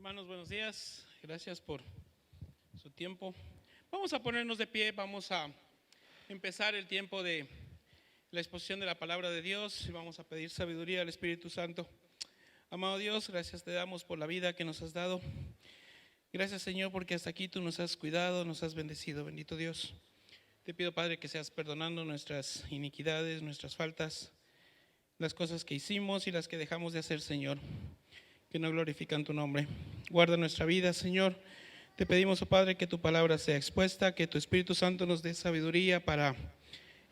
Hermanos, buenos días. Gracias por su tiempo. Vamos a ponernos de pie, vamos a empezar el tiempo de la exposición de la palabra de Dios y vamos a pedir sabiduría al Espíritu Santo. Amado Dios, gracias te damos por la vida que nos has dado. Gracias, Señor, porque hasta aquí tú nos has cuidado, nos has bendecido. Bendito Dios. Te pido, Padre, que seas perdonando nuestras iniquidades, nuestras faltas, las cosas que hicimos y las que dejamos de hacer, Señor, que no glorifican tu nombre. Guarda nuestra vida, Señor. Te pedimos, oh Padre, que tu palabra sea expuesta, que tu Espíritu Santo nos dé sabiduría para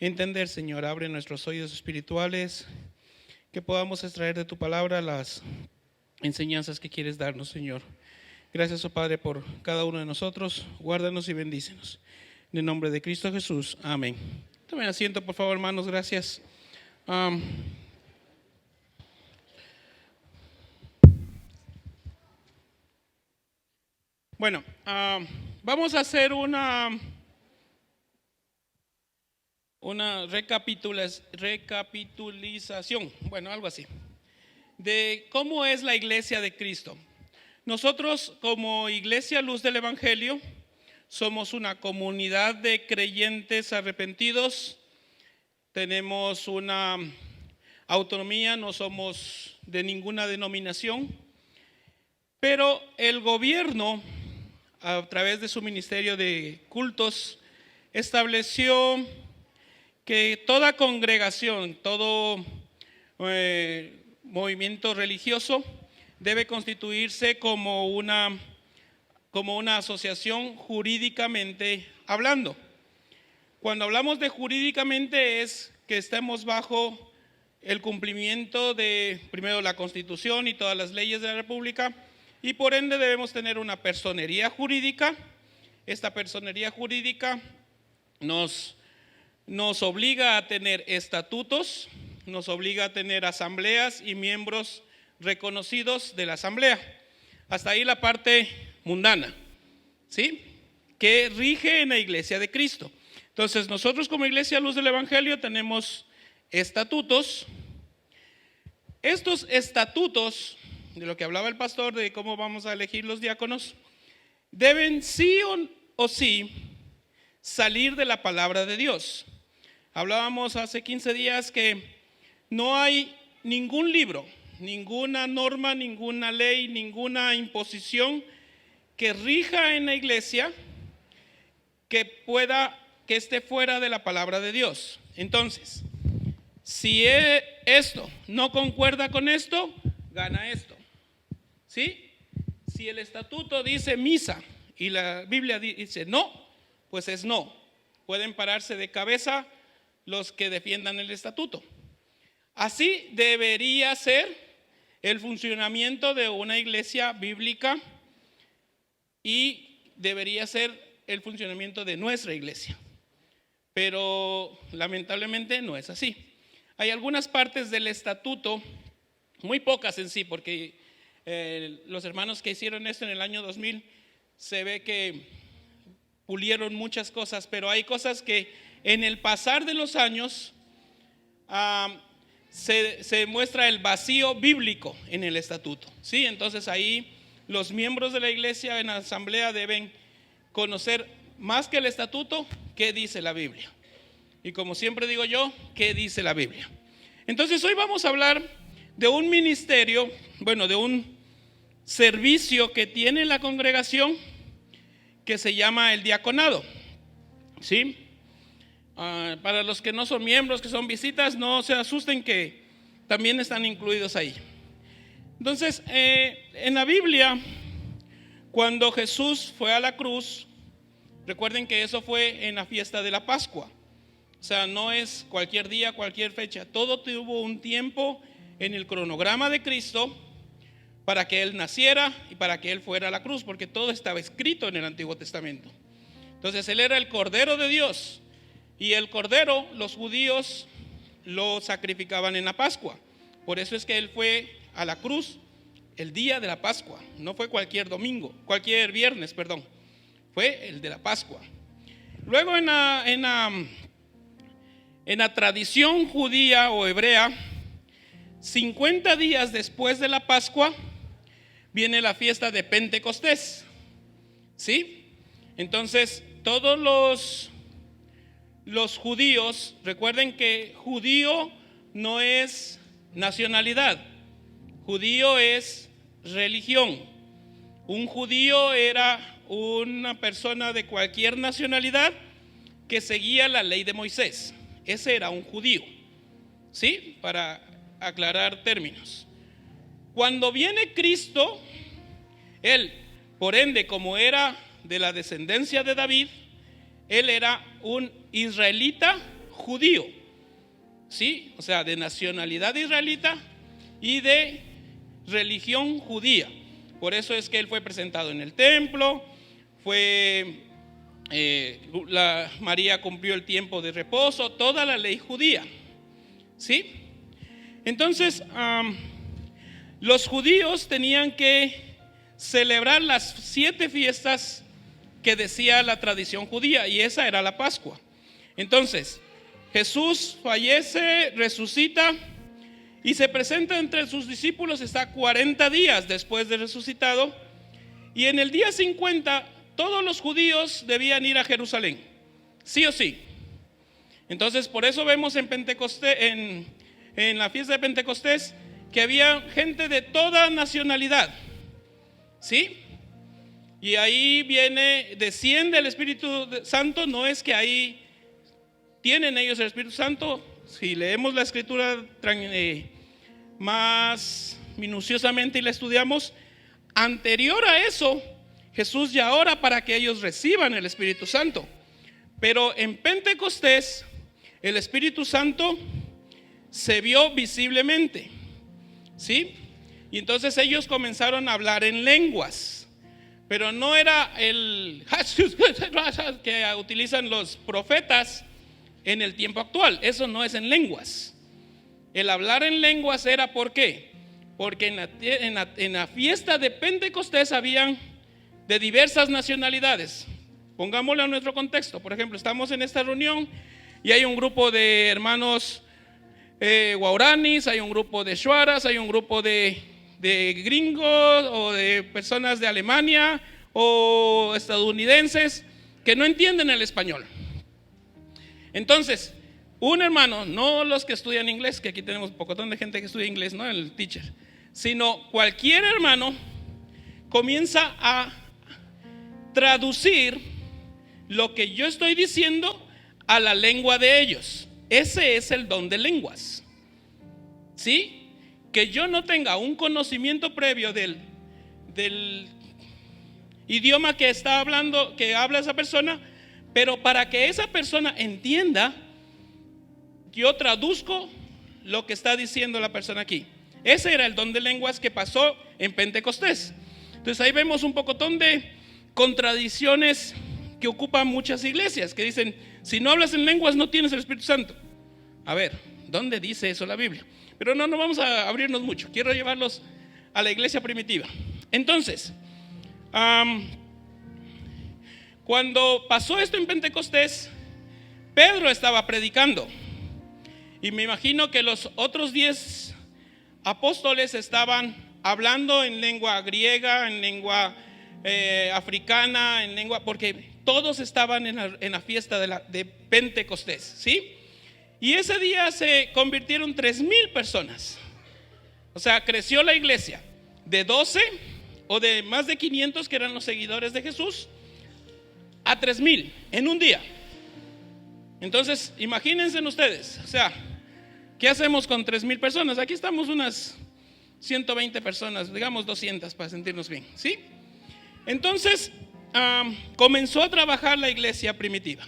entender, Señor. Abre nuestros oídos espirituales, que podamos extraer de tu palabra las enseñanzas que quieres darnos, Señor. Gracias, oh Padre, por cada uno de nosotros. Guárdanos y bendícenos. En el nombre de Cristo Jesús. Amén. Tomen asiento, por favor, hermanos. Gracias. Bueno, vamos a hacer una recapitulización, bueno, algo así, de cómo es la iglesia de Cristo. Nosotros, como Iglesia Luz del Evangelio, somos una comunidad de creyentes arrepentidos. Tenemos una autonomía, no somos de ninguna denominación, pero el gobierno, a través de su ministerio de cultos, estableció que toda congregación, todo movimiento religioso debe constituirse como una asociación jurídicamente hablando. Cuando hablamos de jurídicamente es que estemos bajo el cumplimiento de, primero, la Constitución y todas las leyes de la República, y por ende debemos tener una personería jurídica. Esta personería jurídica nos obliga a tener estatutos, nos obliga a tener asambleas y miembros reconocidos de la asamblea. Hasta ahí la parte mundana, ¿sí? Que rige en la iglesia de Cristo. Entonces, nosotros como Iglesia Luz del Evangelio tenemos estatutos. Estos estatutos, de lo que hablaba el pastor, de cómo vamos a elegir los diáconos, deben sí o sí salir de la palabra de Dios. Hablábamos hace 15 días que no hay ningún libro, ninguna norma, ninguna ley, ninguna imposición que rija en la iglesia que esté fuera de la palabra de Dios. Entonces, si esto no concuerda con esto, gana esto. ¿Sí? Si el estatuto dice misa y la Biblia dice no, pues es no. Pueden pararse de cabeza los que defiendan el estatuto. Así debería ser el funcionamiento de una iglesia bíblica y debería ser el funcionamiento de nuestra iglesia. Pero lamentablemente no es así. Hay algunas partes del estatuto, muy pocas en sí, porque los hermanos que hicieron esto en el año 2000 se ve que pulieron muchas cosas, pero hay cosas que en el pasar de los años se muestra el vacío bíblico en el estatuto, ¿sí? Entonces ahí los miembros de la iglesia en la asamblea deben conocer más que el estatuto, qué dice la Biblia. Y como siempre digo yo, qué dice la Biblia. Entonces hoy vamos a hablar de un ministerio, de un servicio que tiene la congregación que se llama el diaconado, ¿sí? Para los que no son miembros, que son visitas, no se asusten que también están incluidos ahí. Entonces, en la Biblia, cuando Jesús fue a la cruz, recuerden que eso fue en la fiesta de la Pascua. O sea, no es cualquier día, cualquier fecha. Todo tuvo un tiempo en el cronograma de Cristo para que Él naciera y para que Él fuera a la cruz, porque todo estaba escrito en el Antiguo Testamento. Entonces, Él era el Cordero de Dios. Y el Cordero, los judíos lo sacrificaban en la Pascua. Por eso es que Él fue a la cruz el día de la Pascua. No fue cualquier viernes, fue el de la Pascua. Luego en la tradición judía o hebrea, 50 días después de la Pascua, viene la fiesta de Pentecostés, ¿sí? Entonces, todos los judíos, recuerden que judío no es nacionalidad, judío es religión. Un judío era una persona de cualquier nacionalidad que seguía la ley de Moisés. Ese era un judío, ¿sí? Para aclarar términos. Cuando viene Cristo, él, por ende, como era de la descendencia de David, él era un israelita judío, ¿sí? O sea, de nacionalidad israelita y de religión judía. Por eso es que él fue presentado en el templo, María cumplió el tiempo de reposo, toda la ley judía, ¿sí? Entonces, los judíos tenían que celebrar las 7 fiestas que decía la tradición judía, y esa era la Pascua. Entonces, Jesús fallece, resucita y se presenta entre sus discípulos, está 40 días después de resucitado, y en el día 50 todos los judíos debían ir a Jerusalén, sí o sí. Entonces, por eso vemos en Pentecostés, en la fiesta de Pentecostés, que había gente de toda nacionalidad, ¿sí? Y ahí desciende el Espíritu Santo. No es que ahí tienen ellos el Espíritu Santo. Si leemos la Escritura más minuciosamente y la estudiamos, anterior a eso, Jesús ya ora para que ellos reciban el Espíritu Santo. Pero en Pentecostés, el Espíritu Santo se vio visiblemente, ¿sí? Y entonces ellos comenzaron a hablar en lenguas, pero no era el que utilizan los profetas en el tiempo actual. Eso no es en lenguas. El hablar en lenguas era ¿por qué? Porque en la fiesta de Pentecostés habían de diversas nacionalidades. Pongámoslo en nuestro contexto. Por ejemplo, estamos en esta reunión y hay un grupo de hermanos guauranis, hay un grupo de shuaras, hay un grupo de gringos o de personas de Alemania o estadounidenses que no entienden el español. Entonces, un hermano, no los que estudian inglés, que aquí tenemos un pocotón de gente que estudia inglés, no el teacher, sino cualquier hermano comienza a traducir lo que yo estoy diciendo a la lengua de ellos. Ese es el don de lenguas, ¿sí? Que yo no tenga un conocimiento previo del idioma que está hablando, que habla esa persona, pero para que esa persona entienda, yo traduzco lo que está diciendo la persona aquí. Ese era el don de lenguas que pasó en Pentecostés. Entonces ahí vemos un pocotón de contradicciones que ocupan muchas iglesias, que dicen, si no hablas en lenguas no tienes el Espíritu Santo. A ver, ¿dónde dice eso la Biblia? Pero no vamos a abrirnos mucho, quiero llevarlos a la iglesia primitiva. Entonces, cuando pasó esto en Pentecostés, Pedro estaba predicando, y me imagino que los otros 10 apóstoles estaban hablando en lengua griega, en lengua africana, en lengua, porque todos estaban en la fiesta de Pentecostés, ¿sí? Y ese día se convirtieron 3,000 personas. O sea, creció la iglesia de 12 o de más de 500 que eran los seguidores de Jesús a 3,000 en un día. Entonces, imagínense ustedes, o sea, ¿qué hacemos con 3,000 personas? Aquí estamos unas 120 personas, digamos 200 para sentirnos bien, ¿sí? Entonces, comenzó a trabajar la iglesia primitiva.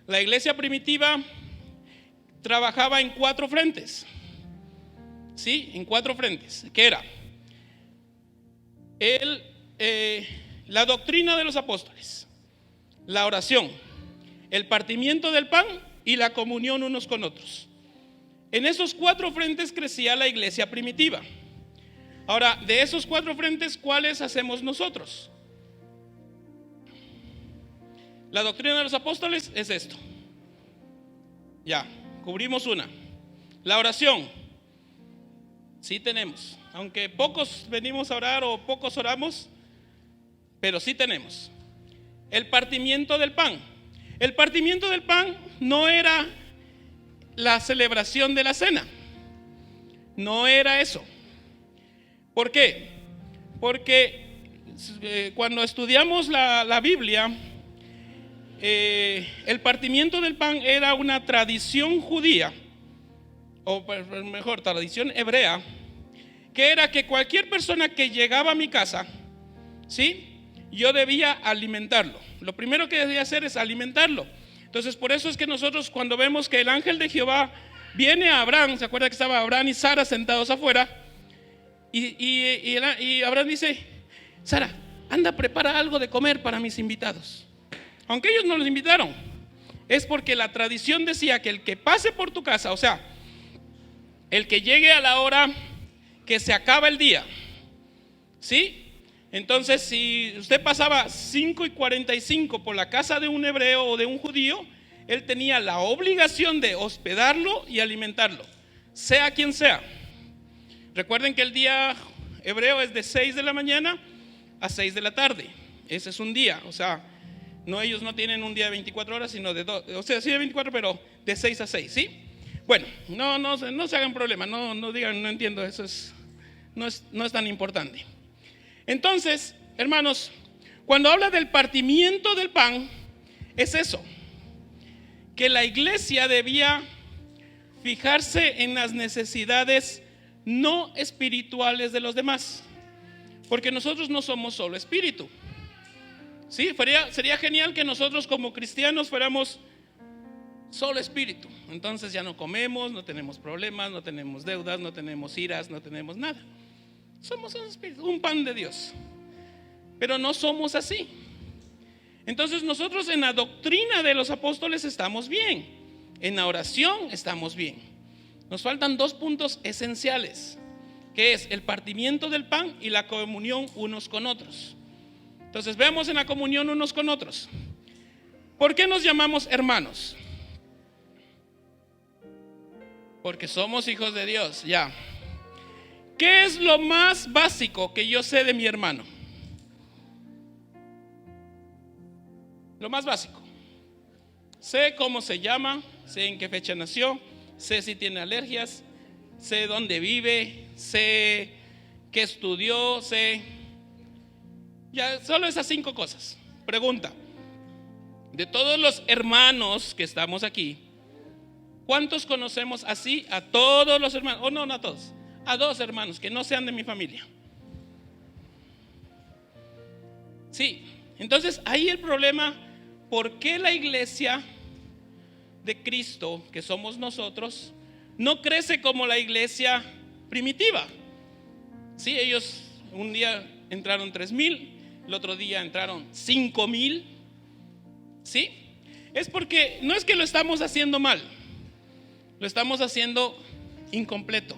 La iglesia primitiva trabajaba en 4 frentes, ¿sí? En 4 frentes, que era la doctrina de los apóstoles, la oración, el partimiento del pan y la comunión unos con otros. En esos 4 frentes crecía la iglesia primitiva. Ahora, de esos 4 frentes, ¿cuáles hacemos nosotros? La doctrina de los apóstoles es esto. Ya, cubrimos una. La oración. Sí tenemos, aunque pocos venimos a orar o pocos oramos, pero sí tenemos. El partimiento del pan. El partimiento del pan no era la celebración de la cena. No era eso. ¿Por qué? Porque cuando estudiamos la Biblia, el partimiento del pan era una tradición judía, o mejor, tradición hebrea, que era que cualquier persona que llegaba a mi casa, ¿sí?, yo debía alimentarlo. Lo primero que debía hacer es alimentarlo. Entonces, por eso es que nosotros, cuando vemos que el ángel de Jehová viene a Abraham, ¿se acuerda que estaba Abraham y Sara sentados afuera? Y Abraham dice: Sara, anda, prepara algo de comer para mis invitados. Aunque ellos no los invitaron, es porque la tradición decía que el que pase por tu casa, o sea, el que llegue a la hora que se acaba el día, ¿sí? Entonces, si usted pasaba 5:45 por la casa de un hebreo o de un judío, él tenía la obligación de hospedarlo y alimentarlo, sea quien sea. Recuerden que el día hebreo es de 6 de la mañana a 6 de la tarde. Ese es un día, o sea, no, ellos no tienen un día de 24 horas, sino de 2, o sea, sí de 24, pero de 6 a 6, ¿sí? Bueno, no se hagan problema, no digan, no entiendo, eso no es tan importante. Entonces, hermanos, cuando habla del partimiento del pan, es eso, que la iglesia debía fijarse en las necesidades no espirituales de los demás, porque nosotros no somos solo espíritu. Sí, sería genial que nosotros como cristianos fuéramos solo espíritu. Entonces ya no comemos, no tenemos problemas, no tenemos deudas, no tenemos iras, no tenemos nada. Somos un espíritu, un pan de Dios. Pero no somos así. Entonces nosotros en la doctrina de los apóstoles estamos bien, en la oración estamos bien. Nos faltan 2 puntos esenciales, que es el partimiento del pan y la comunión unos con otros. Entonces vemos en la comunión unos con otros. ¿Por qué nos llamamos hermanos? Porque somos hijos de Dios, ya. ¿Qué es lo más básico que yo sé de mi hermano? Lo más básico. Sé cómo se llama, sé en qué fecha nació, sé si tiene alergias, sé dónde vive, sé qué estudió, sé... Ya, solo esas 5 cosas. Pregunta: de todos los hermanos que estamos aquí, ¿cuántos conocemos así a todos los hermanos? O no a todos, a 2 hermanos que no sean de mi familia. Sí, entonces ahí el problema: ¿por qué la iglesia de Cristo, que somos nosotros, no crece como la iglesia primitiva? Sí, ellos un día entraron 3,000, el otro día entraron 5,000. ¿Sí? Es porque no es que lo estamos haciendo mal, lo estamos haciendo incompleto.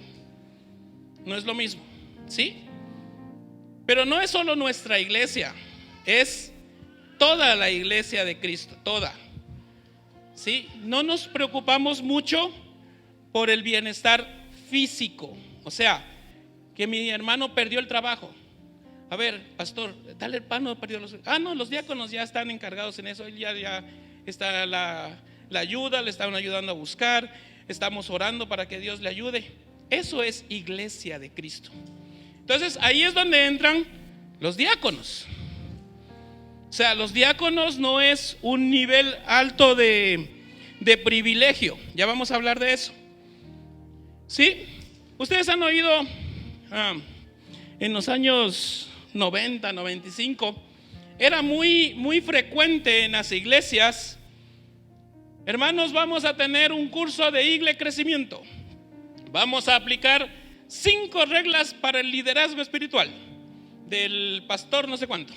No es lo mismo, ¿sí? Pero no es solo nuestra iglesia, es toda la iglesia de Cristo, toda. ¿Sí? No nos preocupamos mucho por el bienestar físico. O sea, que mi hermano perdió el trabajo. A ver, pastor, tal hermano perdió los... no, los diáconos ya están encargados en eso. Ya está la ayuda, le están ayudando a buscar. Estamos orando para que Dios le ayude. Eso es iglesia de Cristo. Entonces ahí es donde entran los diáconos. O sea, los diáconos no es un nivel alto de privilegio. Ya vamos a hablar de eso. ¿Sí? Ustedes han oído en los años 90, 95, era muy frecuente en las iglesias: hermanos, vamos a tener un curso de Igle Crecimiento. Vamos a aplicar 5 reglas para el liderazgo espiritual del pastor no sé cuánto.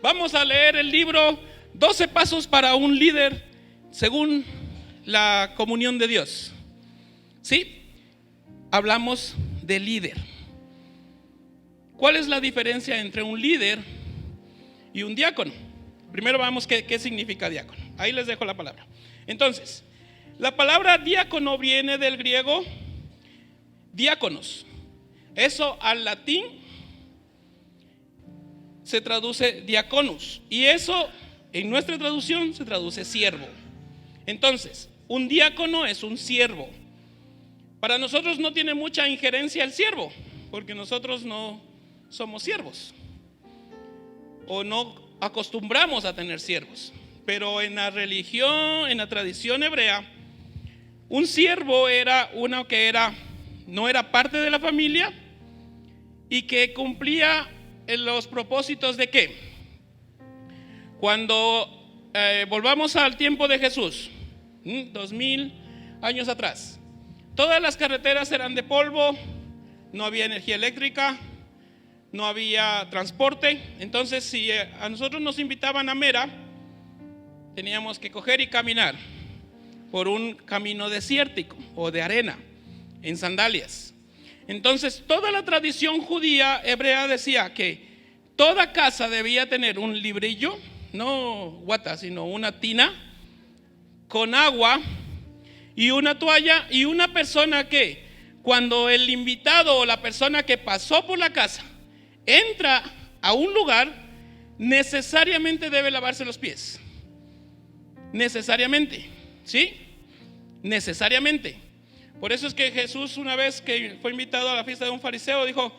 Vamos a leer el libro 12 pasos para un líder según la comunión de Dios. ¿Sí? Hablamos de líder. ¿Cuál es la diferencia entre un líder y un diácono? Primero vamos qué significa diácono. Ahí les dejo la palabra. Entonces, la palabra diácono viene del griego diáconos, Eso al latín se traduce diaconus, y eso en nuestra traducción se traduce siervo. Entonces, un diácono es un siervo. Para nosotros no tiene mucha injerencia el siervo, porque nosotros no somos siervos, o no acostumbramos a tener siervos. Pero en la religión, en la tradición hebrea, un siervo era uno que no era parte de la familia y que cumplía los propósitos de ¿qué? Cuando volvamos al tiempo de Jesús, 2000 años atrás, todas las carreteras eran de polvo, no había energía eléctrica, no había transporte. Entonces, si a nosotros nos invitaban a Mera, teníamos que coger y caminar por un camino desértico o de arena, en sandalias. Entonces, toda la tradición judía hebrea decía que toda casa debía tener un librillo, no guata, sino una tina con agua y una toalla, y una persona que cuando el invitado o la persona que pasó por la casa entra a un lugar, necesariamente debe lavarse los pies. Necesariamente, ¿sí? Necesariamente. Por eso es que Jesús, una vez que fue invitado a la fiesta de un fariseo, dijo: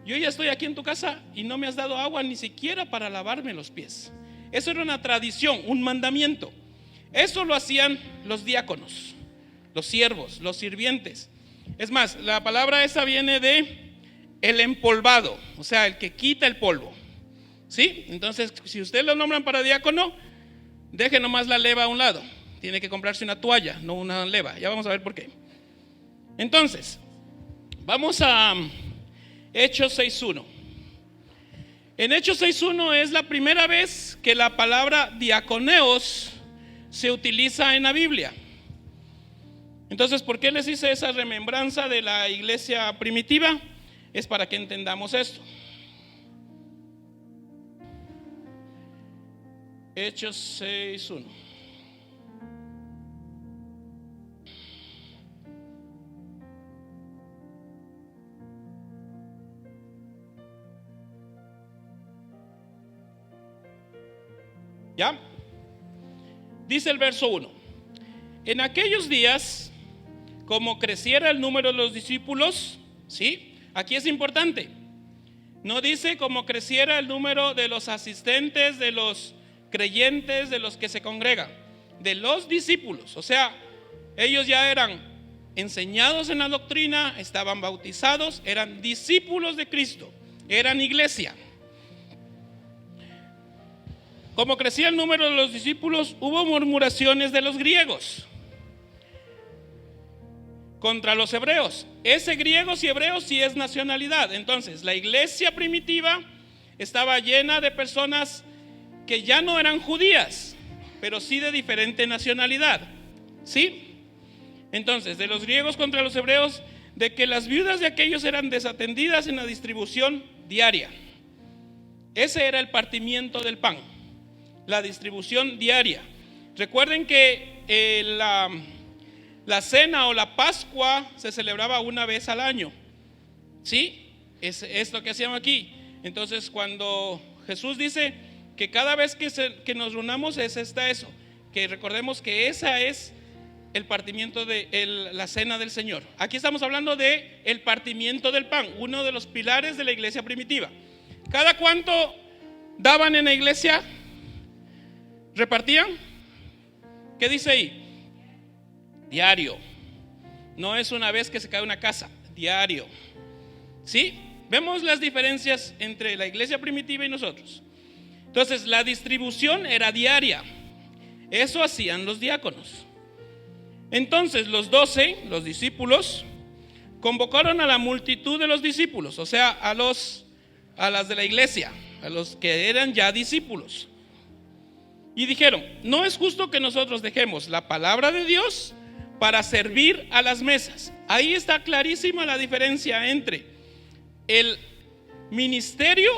yo ya estoy aquí en tu casa y no me has dado agua ni siquiera para lavarme los pies. Eso era una tradición, un mandamiento. Eso lo hacían los diáconos, los siervos, los sirvientes. Es más, la palabra esa viene de el empolvado, o sea, el que quita el polvo, ¿sí? Entonces, si usted lo nombran para diácono, deje nomás la leva a un lado. Tiene que comprarse una toalla, no una leva. Ya vamos a ver por qué. Entonces, vamos a Hechos 6.1. En Hechos 6.1 es la primera vez que la palabra diaconeos se utiliza en la Biblia. Entonces, ¿por qué les hice esa remembranza de la iglesia primitiva? Es para que entendamos esto. Hechos 6.1. ¿Ya? Dice el verso 1. En aquellos días, como creciera el número de los discípulos, ¿sí? Aquí es importante. No dice como creciera el número de los asistentes, de los creyentes, de los que se congregan, de los discípulos. O sea, ellos ya eran enseñados en la doctrina, estaban bautizados, eran discípulos de Cristo, eran iglesia. Como crecía el número de los discípulos, hubo murmuraciones de los griegos contra los hebreos. Ese griegos y hebreos sí es nacionalidad. Entonces, la iglesia primitiva estaba llena de personas que ya no eran judías, pero sí de diferente nacionalidad, ¿sí? Entonces, de los griegos contra los hebreos, de que las viudas de aquellos eran desatendidas en la distribución diaria. Ese era el partimiento del pan, la distribución diaria. Recuerden que la cena o la Pascua se celebraba una vez al año, ¿sí? Es lo que hacíamos aquí. Entonces, cuando Jesús dice que cada vez que nos reunamos está eso, que recordemos que esa es el partimiento de la cena del Señor. Aquí estamos hablando de el partimiento del pan, uno de los pilares de la iglesia primitiva. ¿Cada cuánto daban en la iglesia? ¿Repartían? ¿Qué dice ahí? Diario. No es una vez que se cae una casa, diario. ¿Sí? Vemos las diferencias entre la iglesia primitiva y nosotros. Entonces, la distribución era diaria. Eso hacían los diáconos. Entonces, los 12, los discípulos, convocaron a la multitud de los discípulos, o sea, a las de la iglesia, a los que eran ya discípulos. Y dijeron: no es justo que nosotros dejemos la palabra de Dios para servir a las mesas. Ahí está clarísima la diferencia entre el ministerio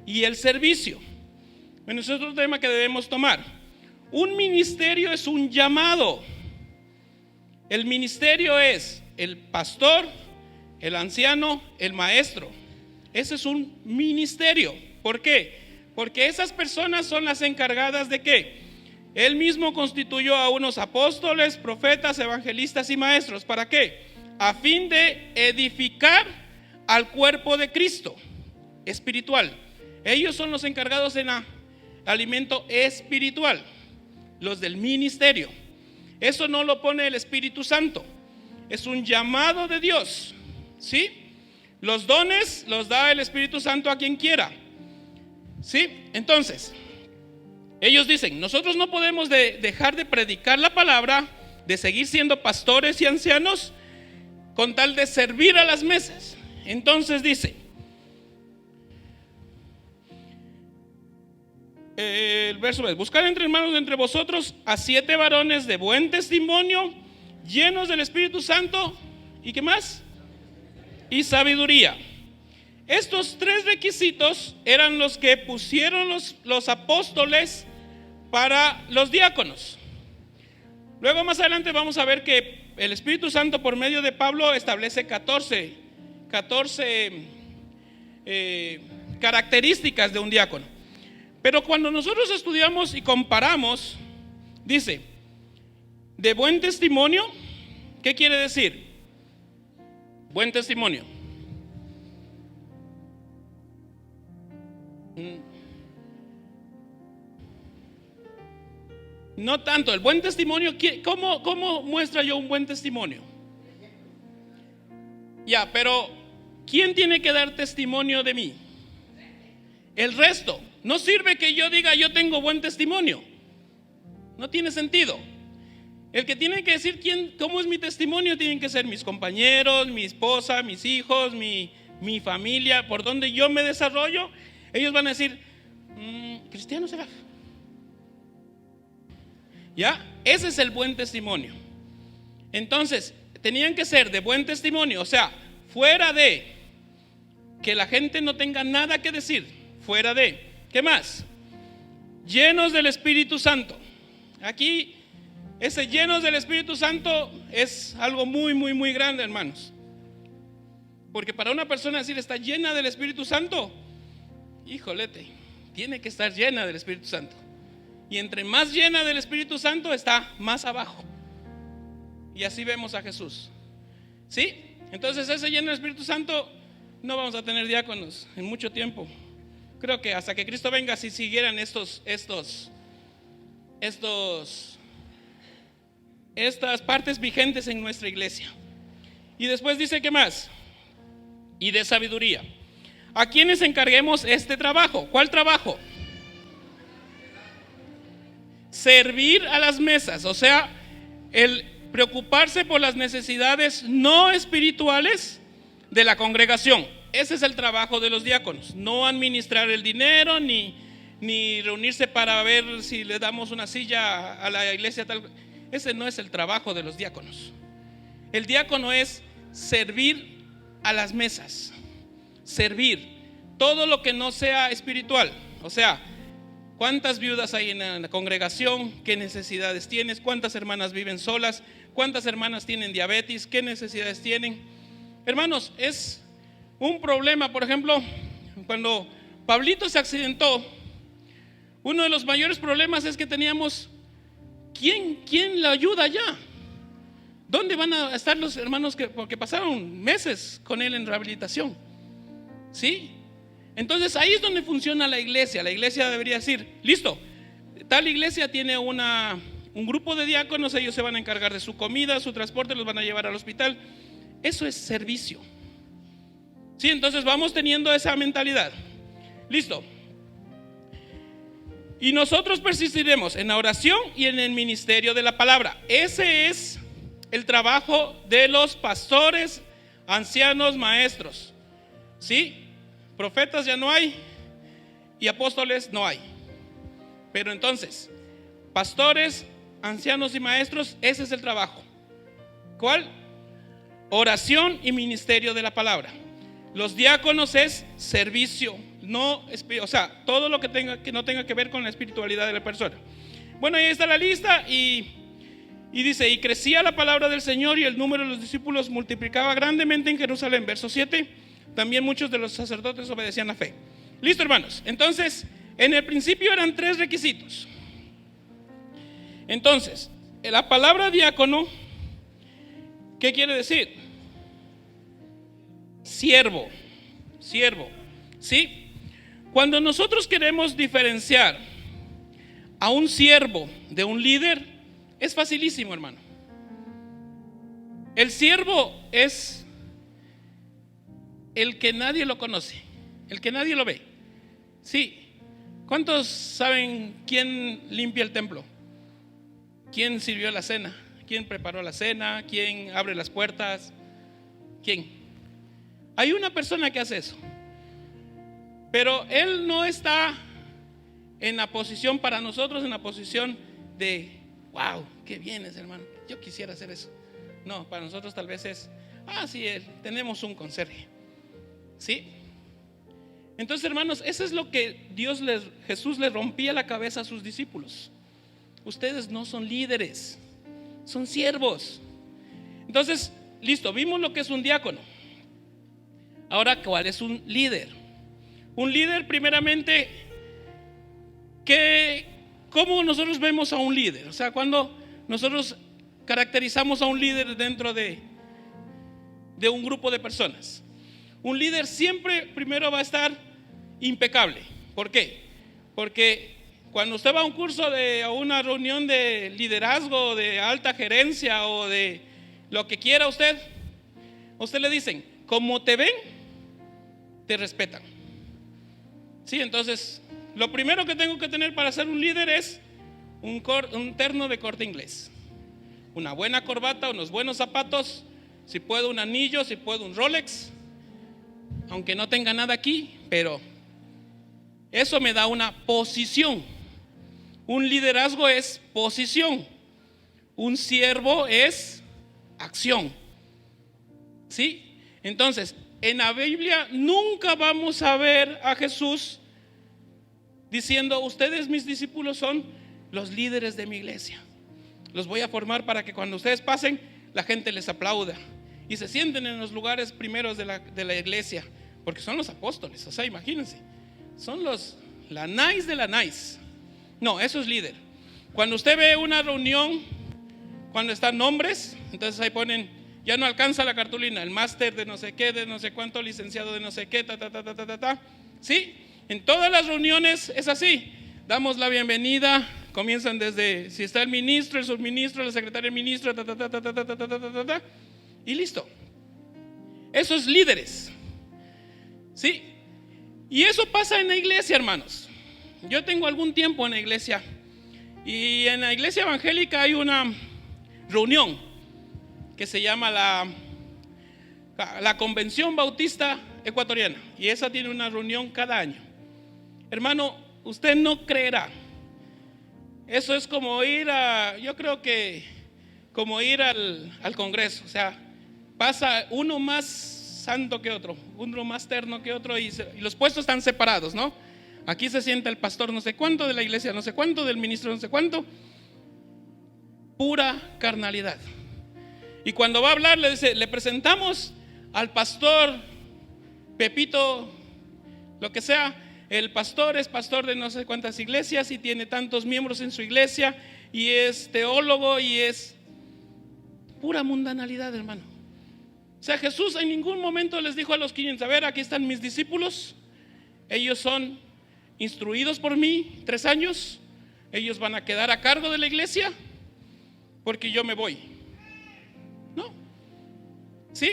y el servicio. Bueno, ese es otro tema que debemos tomar. Un ministerio es un llamado. El ministerio es el pastor, el anciano, el maestro. Ese es un ministerio. ¿Por qué? Porque esas personas son las encargadas de ¿qué? Él mismo constituyó a unos apóstoles, profetas, evangelistas y maestros. ¿Para qué? A fin de edificar al cuerpo de Cristo espiritual. Ellos son los encargados en alimento espiritual, los del ministerio. Eso no lo pone el Espíritu Santo, es un llamado de Dios, ¿sí? Los dones los da el Espíritu Santo a quien quiera, ¿sí? Entonces, ellos dicen, nosotros no podemos dejar de predicar la palabra, de seguir siendo pastores y ancianos, con tal de servir a las mesas. Entonces dice, el verso es: buscar entre hermanos de entre vosotros a 7 varones de buen testimonio, llenos del Espíritu Santo, ¿y qué más? Y sabiduría. Estos 3 requisitos eran los que pusieron los apóstoles para los diáconos. Luego más adelante vamos a ver que el Espíritu Santo por medio de Pablo establece 14 características de un diácono. Pero cuando nosotros estudiamos y comparamos, dice, de buen testimonio, ¿qué quiere decir? Buen testimonio. No tanto, el buen testimonio, ¿cómo muestra yo un buen testimonio? Ya, pero ¿quién tiene que dar testimonio de mí? El resto. No sirve que yo diga yo tengo buen testimonio. No tiene sentido. El que tiene que decir cómo es mi testimonio tienen que ser mis compañeros, mi esposa, mis hijos, mi familia, por donde yo me desarrollo. Ellos van a decir, cristiano será. ¿Ya? Ese es el buen testimonio. Entonces, tenían que ser de buen testimonio, o sea, fuera de que la gente no tenga nada que decir, fuera de, ¿qué más? Llenos del Espíritu Santo. Aquí, ese llenos del Espíritu Santo es algo muy, muy, muy grande, hermanos. Porque para una persona decir está llena del Espíritu Santo, híjolete, tiene que estar llena del Espíritu Santo. Y entre más llena del Espíritu Santo está más abajo. Y así vemos a Jesús. ¿Sí? Entonces ese lleno del Espíritu Santo no vamos a tener diáconos en mucho tiempo. Creo que hasta que Cristo venga, si siguieran estas partes vigentes en nuestra iglesia. Y después dice, ¿qué más? Y de sabiduría. ¿A quiénes encarguemos este trabajo? ¿Cuál trabajo? Servir a las mesas, o sea, el preocuparse por las necesidades no espirituales de la congregación. Ese es el trabajo de los diáconos. No administrar el dinero, ni reunirse para ver si le damos una silla a la iglesia tal. Ese no es el trabajo de los diáconos. El diácono es servir a las mesas. Servir todo lo que no sea espiritual. O sea, ¿cuántas viudas hay en la congregación? ¿Qué necesidades tienes? ¿Cuántas hermanas viven solas? ¿Cuántas hermanas tienen diabetes? ¿Qué necesidades tienen? Hermanos, es un problema. Por ejemplo, cuando Pablito se accidentó, uno de los mayores problemas es que teníamos ¿quién le ayuda allá? ¿Dónde van a estar los hermanos porque pasaron meses con él en rehabilitación? ¿Sí? Entonces ahí es donde funciona la iglesia. La iglesia debería decir, listo, tal iglesia tiene un grupo de diáconos, ellos se van a encargar de su comida, su transporte, los van a llevar al hospital. Eso es servicio. Sí, entonces vamos teniendo esa mentalidad. Listo. Y nosotros persistiremos en la oración y en el ministerio de la palabra. Ese es el trabajo de los pastores, ancianos, maestros. ¿Sí? Profetas ya no hay y apóstoles no hay. Pero entonces, pastores, ancianos y maestros, ese es el trabajo. ¿Cuál? Oración y ministerio de la palabra. Los diáconos es servicio, o sea, todo lo que no tenga que ver con la espiritualidad de la persona. Bueno, ahí está la lista y Y dice, y crecía la palabra del Señor y el número de los discípulos multiplicaba grandemente en Jerusalén. Verso 7, también muchos de los sacerdotes obedecían la fe. Listo, hermanos. Entonces, en el principio eran 3 requisitos. Entonces, la palabra diácono, ¿qué quiere decir? Siervo, ¿sí? Cuando nosotros queremos diferenciar a un siervo de un líder, es facilísimo, hermano. El siervo es el que nadie lo conoce, el que nadie lo ve. Sí. ¿Cuántos saben quién limpia el templo? ¿Quién sirvió la cena? ¿Quién preparó la cena? ¿Quién abre las puertas? ¿Quién? Hay una persona que hace eso. Pero él no está en la posición para nosotros, en la posición de wow, qué bien es, hermano, yo quisiera hacer eso. No, para nosotros tal vez es sí, tenemos un conserje. ¿Sí? Entonces, hermanos, eso es lo que Jesús le rompía la cabeza a sus discípulos. Ustedes no son líderes, son siervos. Entonces, listo, vimos lo que es un diácono. Ahora, ¿cuál es un líder? Un líder, primeramente, ¿cómo nosotros vemos a un líder? O sea, cuando nosotros caracterizamos a un líder dentro de un grupo de personas, un líder siempre primero va a estar impecable. ¿Por qué? Porque cuando usted va a un curso a una reunión de liderazgo, de alta gerencia o de lo que quiera usted le dicen, como te ven, te respetan. Sí, entonces lo primero que tengo que tener para ser un líder es un terno de corte inglés, una buena corbata, unos buenos zapatos, si puedo un anillo, si puedo un Rolex, aunque no tenga nada aquí, pero eso me da una posición. Un liderazgo es posición, un siervo es acción. ¿Sí? Entonces, en la Biblia nunca vamos a ver a Jesús diciendo, ustedes mis discípulos son los líderes de mi iglesia. Los voy a formar para que cuando ustedes pasen, la gente les aplauda y se sienten en los lugares primeros de la iglesia, porque son los apóstoles. O sea, imagínense, son la nice de la nice. No, eso es líder. Cuando usted ve una reunión, cuando están nombres, entonces ahí ponen, ya no alcanza la cartulina, el máster de no sé qué, de no sé cuánto, licenciado de no sé qué, ¿sí? En todas las reuniones es así. Damos la bienvenida, comienzan desde, si está el ministro, el subministro, la secretaria del ministro, y listo. Eso es líderes. ¿Sí? Y eso pasa en la iglesia, hermanos. Yo tengo algún tiempo en la iglesia, y en la iglesia evangélica hay una reunión que se llama la Convención Bautista Ecuatoriana, y esa tiene una reunión cada año. Hermano, usted no creerá, eso es como ir yo creo que como ir al Congreso. O sea, pasa uno más santo que otro, uno más terno que otro, y los puestos están separados, ¿no? Aquí se sienta el pastor no sé cuánto, de la iglesia no sé cuánto, del ministro no sé cuánto. Pura carnalidad. Y cuando va a hablar le dice, le presentamos al pastor Pepito, lo que sea. El pastor es pastor de no sé cuántas iglesias y tiene tantos miembros en su iglesia y es teólogo y es pura mundanalidad, hermano. O sea, Jesús en ningún momento les dijo a los 500, a ver, aquí están mis discípulos, ellos son instruidos por mí 3 años, ellos van a quedar a cargo de la iglesia porque yo me voy. No. ¿Sí?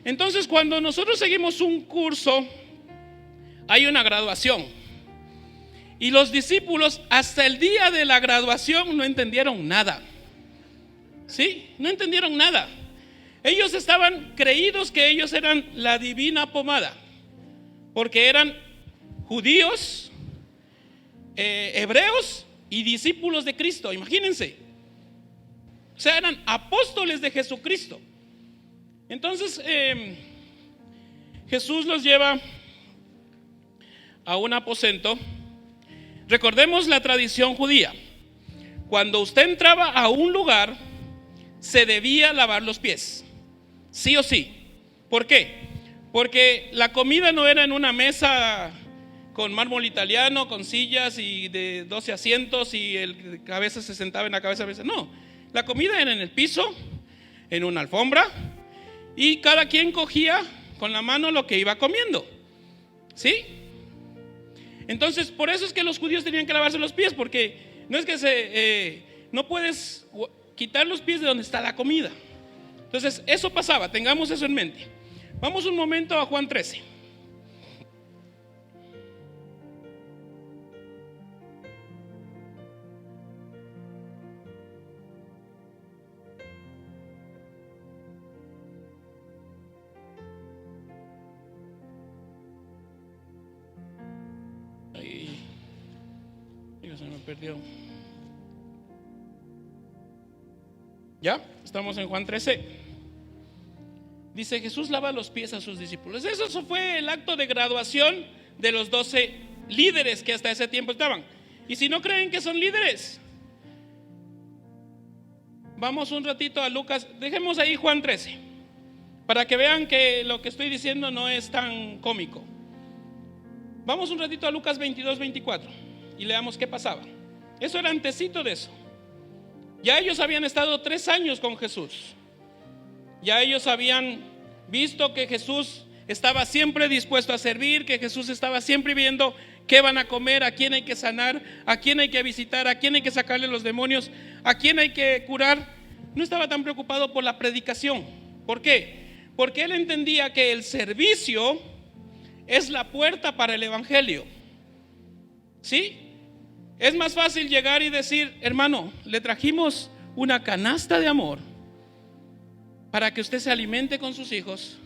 Entonces, cuando nosotros seguimos un curso, hay una graduación. Y los discípulos hasta el día de la graduación no entendieron nada. ¿Sí? No entendieron nada. Ellos estaban creídos que ellos eran la divina pomada, porque eran judíos, hebreos y discípulos de Cristo. Imagínense. O sea, eran apóstoles de Jesucristo. Entonces, Jesús los lleva a un aposento. Recordemos la tradición judía. Cuando usted entraba a un lugar, se debía lavar los pies, sí o sí. ¿Por qué? Porque la comida no era en una mesa con mármol italiano, con sillas y de 12 asientos y el cabeza se sentaba en la cabeza. No, la comida era en el piso, en una alfombra, y cada quien cogía con la mano lo que iba comiendo, ¿sí? Entonces, por eso es que los judíos tenían que lavarse los pies, porque no es que no puedes quitar los pies de donde está la comida. Entonces, eso pasaba, tengamos eso en mente. Vamos un momento a Juan 13. Ahí, se me perdió. ¿Ya? Estamos en Juan 13. Dice, Jesús lava los pies a sus discípulos. Eso fue el acto de graduación de los 12 líderes que hasta ese tiempo estaban. Y si no creen que son líderes, vamos un ratito a Lucas. Dejemos ahí Juan 13, para que vean que lo que estoy diciendo no es tan cómico. Vamos un ratito a Lucas 22, 24 y leamos qué pasaba. Eso era antecito de eso. Ya ellos habían estado 3 años con Jesús. Ya ellos habían visto que Jesús estaba siempre dispuesto a servir, que Jesús estaba siempre viendo qué van a comer, a quién hay que sanar, a quién hay que visitar, a quién hay que sacarle los demonios, a quién hay que curar. No estaba tan preocupado por la predicación. ¿Por qué? Porque él entendía que el servicio es la puerta para el evangelio. ¿Sí? Es más fácil llegar y decir, hermano, le trajimos una canasta de amor para que usted se alimente con sus hijos,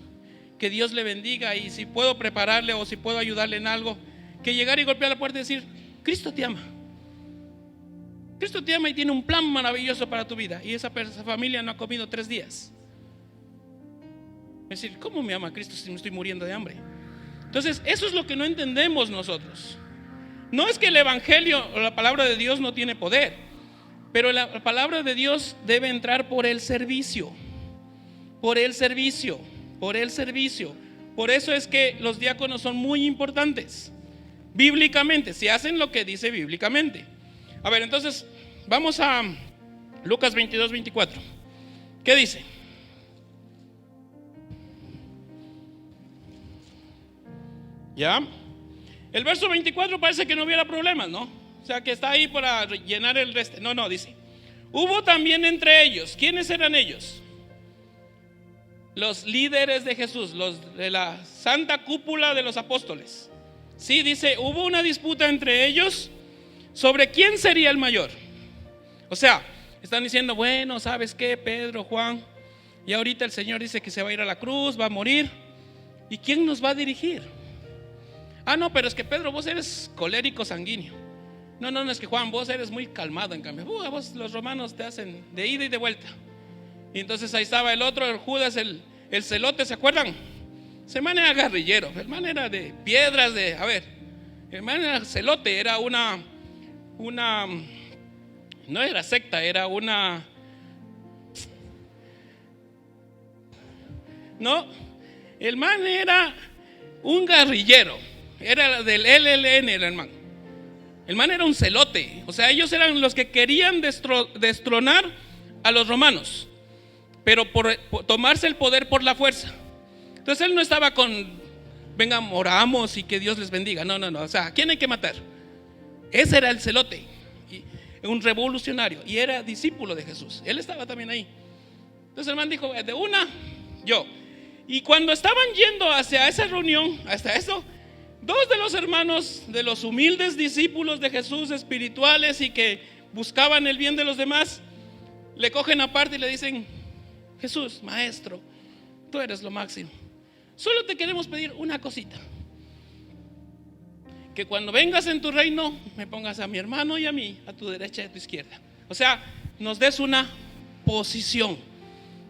que Dios le bendiga, y si puedo prepararle o si puedo ayudarle en algo, que llegar y golpear la puerta y decir, Cristo te ama. Cristo te ama y tiene un plan maravilloso para tu vida, y esa familia no ha comido 3 días. Es decir, ¿cómo me ama Cristo si me estoy muriendo de hambre? Entonces, eso es lo que no entendemos nosotros. No es que el evangelio o la palabra de Dios no tiene poder, pero la palabra de Dios debe entrar por el servicio. Por el servicio, por el servicio. Por eso es que los diáconos son muy importantes bíblicamente, si hacen lo que dice bíblicamente. A ver, entonces vamos a Lucas 22, 24. ¿Qué dice? ¿Ya? El verso 24 parece que no hubiera problemas, ¿no? O sea, que está ahí para llenar el resto. No, dice, hubo también entre ellos. ¿Quiénes eran ellos? Los líderes de Jesús, los de la santa cúpula de los apóstoles. Sí, dice, hubo una disputa entre ellos sobre quién sería el mayor. O sea, están diciendo, bueno, ¿sabes qué? Pedro, Juan, y ahorita el Señor dice que se va a ir a la cruz, va a morir. ¿Y quién nos va a dirigir? Ah, no, pero es que Pedro, vos eres colérico sanguíneo. No, es que Juan, vos eres muy calmado, en cambio. Vos los romanos te hacen de ida y de vuelta. Y entonces ahí estaba el otro, el Judas, el celote, ¿se acuerdan? Ese man era guerrillero, el man era de piedras, el man era celote, era una no era secta, era el man era un guerrillero, era del LLN, era el man. El man era un celote, o sea, ellos eran los que querían destronar a los romanos, pero por tomarse el poder por la fuerza. Entonces él no estaba con, venga, oramos y que Dios les bendiga. No, o sea, ¿a quién hay que matar? Ese era el celote, un revolucionario, y era discípulo de Jesús. Él estaba también ahí. Entonces el man dijo, de una, yo. Y cuando estaban yendo hacia esa reunión, hasta eso, 2 de los hermanos, de los humildes discípulos de Jesús, espirituales y que buscaban el bien de los demás, le cogen aparte y le dicen, Jesús, maestro, tú eres lo máximo. Solo te queremos pedir una cosita: que cuando vengas en tu reino me pongas a mi hermano y a mí a tu derecha y a tu izquierda. O sea, nos des una posición,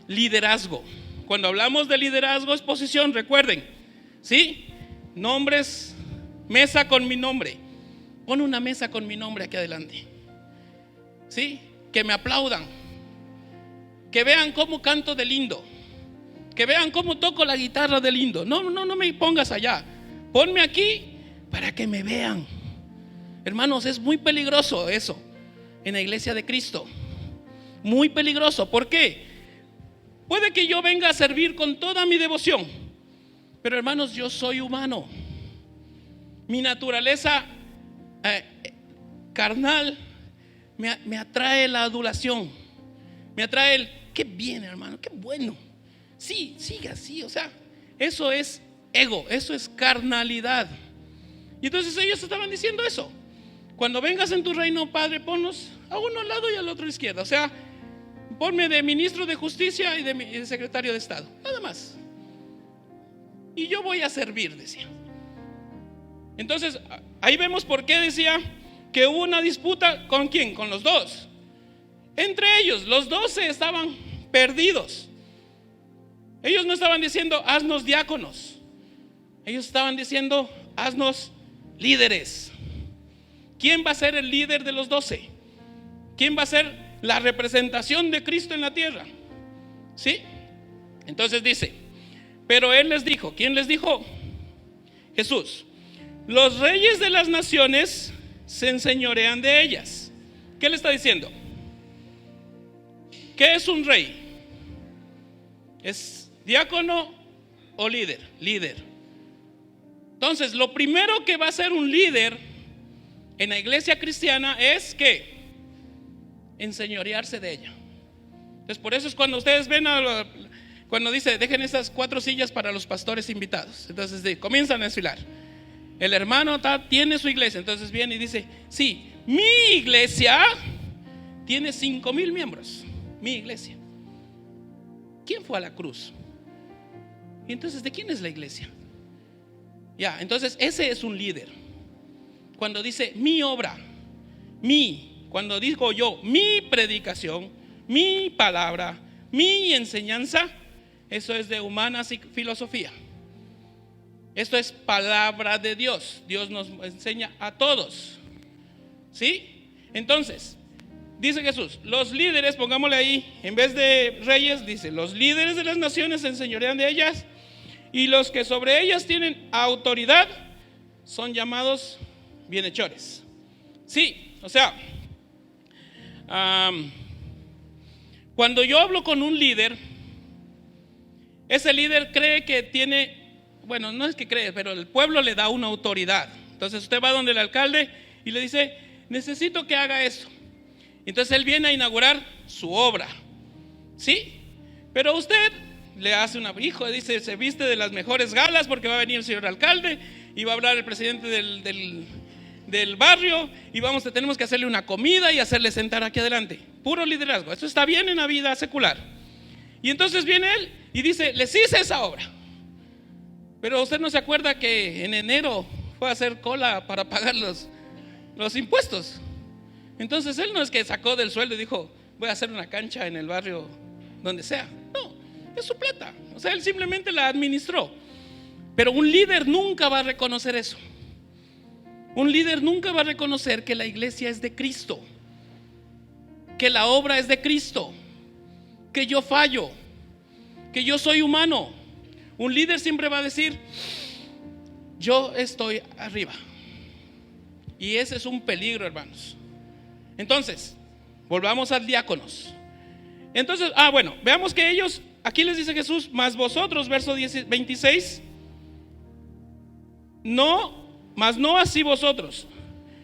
liderazgo. Cuando hablamos de liderazgo es posición, recuerden, ¿sí? Nombres, mesa con mi nombre. Pon una mesa con mi nombre aquí adelante, ¿sí? Que me aplaudan, que vean cómo canto de lindo, que vean cómo toco la guitarra de lindo. No me pongas allá, ponme aquí para que me vean. Hermanos, es muy peligroso eso en la iglesia de Cristo. Muy peligroso. ¿Por qué? Puede que yo venga a servir con toda mi devoción, pero hermanos, yo soy humano. Mi naturaleza carnal me atrae la adulación, me atrae el qué bien, hermano, qué bueno. Sí, sigue así, o sea, eso es ego, eso es carnalidad. Y entonces ellos estaban diciendo eso. Cuando vengas en tu reino, Padre, ponnos a uno al lado y al otro a la izquierda. O sea, ponme de ministro de justicia y de secretario de Estado, nada más. Y yo voy a servir, decía. Entonces, ahí vemos por qué decía que hubo una disputa. ¿Con quién? Con los dos. Entre ellos, los 12 estaban perdidos. Ellos no estaban diciendo, haznos diáconos. Ellos estaban diciendo, haznos líderes. ¿Quién va a ser el líder de los 12? ¿Quién va a ser la representación de Cristo en la tierra? ¿Sí? Entonces dice, pero Él les dijo, ¿quién les dijo? Jesús. Los reyes de las naciones se enseñorean de ellas. ¿Qué le está diciendo? ¿Qué es un rey? ¿Es diácono o líder? Líder. Entonces, lo primero que va a ser un líder en la iglesia cristiana es que enseñorearse de ella. Entonces, por eso es cuando ustedes ven cuando dice, dejen estas 4 sillas para los pastores invitados. Entonces comienzan a desfilar. El hermano tiene su iglesia. Entonces viene y dice, sí, mi iglesia tiene 5,000 miembros. Mi iglesia. ¿Quién fue a la cruz? Y entonces, ¿de quién es la iglesia? Ya, entonces ese es un líder. Cuando dice mi obra, cuando digo yo mi predicación, mi palabra, mi enseñanza, eso es de humana filosofía. Esto es palabra de Dios. Dios nos enseña a todos. ¿Sí? Entonces, dice Jesús, los líderes, pongámosle ahí, en vez de reyes, dice, los líderes de las naciones se enseñorean de ellas, y los que sobre ellas tienen autoridad son llamados bienhechores. Sí, o sea, cuando yo hablo con un líder, ese líder cree que tiene, bueno, no es que cree, pero el pueblo le da una autoridad. Entonces usted va donde el alcalde y le dice, necesito que haga eso. Entonces él viene a inaugurar su obra. ¿Sí? Pero usted le hace una hijo, dice, se viste de las mejores galas porque va a venir el señor alcalde y va a hablar el presidente del barrio y tenemos que hacerle una comida y hacerle sentar aquí adelante. Puro liderazgo. Esto está bien en la vida secular. Y entonces viene él y dice, les hice esa obra. Pero usted no se acuerda que en enero fue a hacer cola para pagar los impuestos. Entonces él no es que sacó del sueldo y dijo, voy a hacer una cancha en el barrio donde sea. No, es su plata. O sea, él simplemente la administró. Pero un líder nunca va a reconocer eso. Un líder nunca va a reconocer que la iglesia es de Cristo, que la obra es de Cristo, que yo fallo, que yo soy humano. Un líder siempre va a decir, yo estoy arriba. Y ese es un peligro, hermanos. Entonces, volvamos al diáconos. Entonces, bueno, veamos que ellos, aquí les dice Jesús, mas vosotros, verso 26, mas no así vosotros,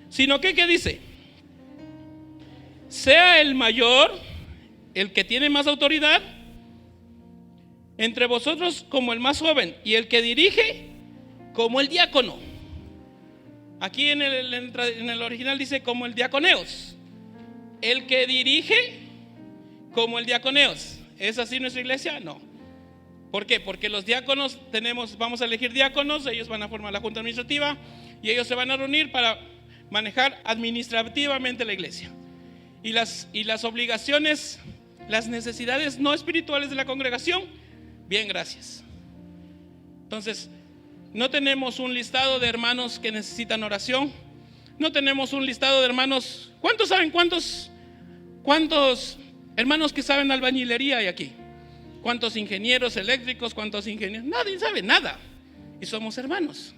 sino que, ¿qué dice? Sea el mayor, el que tiene más autoridad, entre vosotros como el más joven, y el que dirige como el diácono. Aquí en el original dice como el diaconeos. El que dirige como el diaconeos. ¿Es así nuestra iglesia? No. ¿Por qué? Porque los diáconos vamos a elegir diáconos, ellos van a formar la junta administrativa y ellos se van a reunir para manejar administrativamente la iglesia. Y las obligaciones, las necesidades no espirituales de la congregación, bien, gracias. Entonces, no tenemos un listado de hermanos que necesitan oración. No tenemos un listado de hermanos. ¿Cuántos saben cuántos Hermanos que saben albañilería hay aquí. ¿Cuántos ingenieros eléctricos? ¿Cuántos ingenieros? Nadie sabe nada. Y somos hermanos.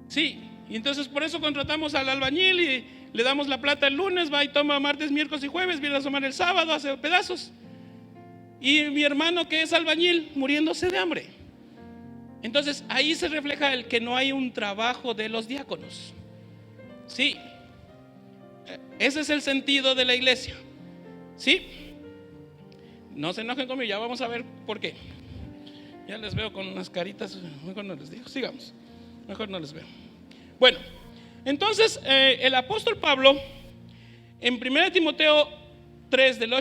Sí, y entonces por eso contratamos al albañil y le damos la plata el lunes, va y toma martes, miércoles y jueves, viene a tomar el sábado, hace pedazos. Y mi hermano que es albañil muriéndose de hambre. Entonces ahí se refleja el que no hay un trabajo de los diáconos. Sí, ese es el sentido de la iglesia. Sí, no se enojen conmigo, ya vamos a ver por qué. Ya les veo con unas caritas, mejor no les digo, sigamos, mejor no les veo. Bueno, entonces el apóstol Pablo en 1 Timoteo 3 del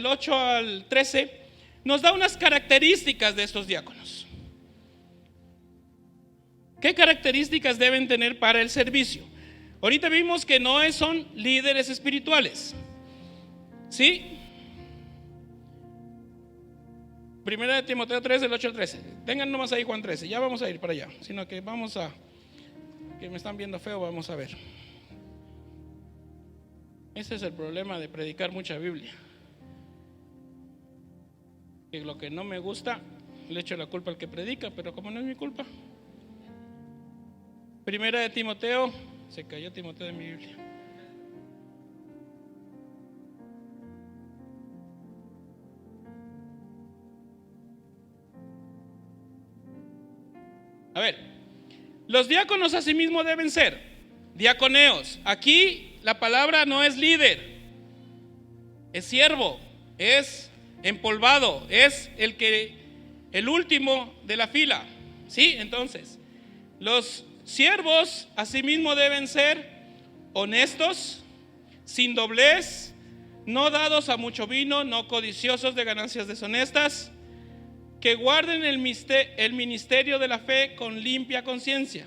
8 al 13 nos da unas características de estos diáconos. ¿Qué características deben tener para el servicio? Ahorita vimos que no son líderes espirituales. ¿Sí? 1 Timoteo 3 del 8 al 13. Tengan nomás ahí Juan 13. Ya vamos a ir para allá. Sino que vamos a... que me están viendo feo, vamos a ver. Ese es el problema de predicar mucha Biblia. Que lo que no me gusta, le echo la culpa al que predica, pero como no es mi culpa. 1 Timoteo, se cayó Timoteo de mi Biblia. A ver, los diáconos asimismo deben ser diaconeos. Aquí la palabra no es líder, es siervo, es empolvado, es el último de la fila. ¿Sí? Entonces, los siervos asimismo deben ser honestos, sin doblez, no dados a mucho vino, no codiciosos de ganancias deshonestas, que guarden el ministerio de la fe con limpia conciencia,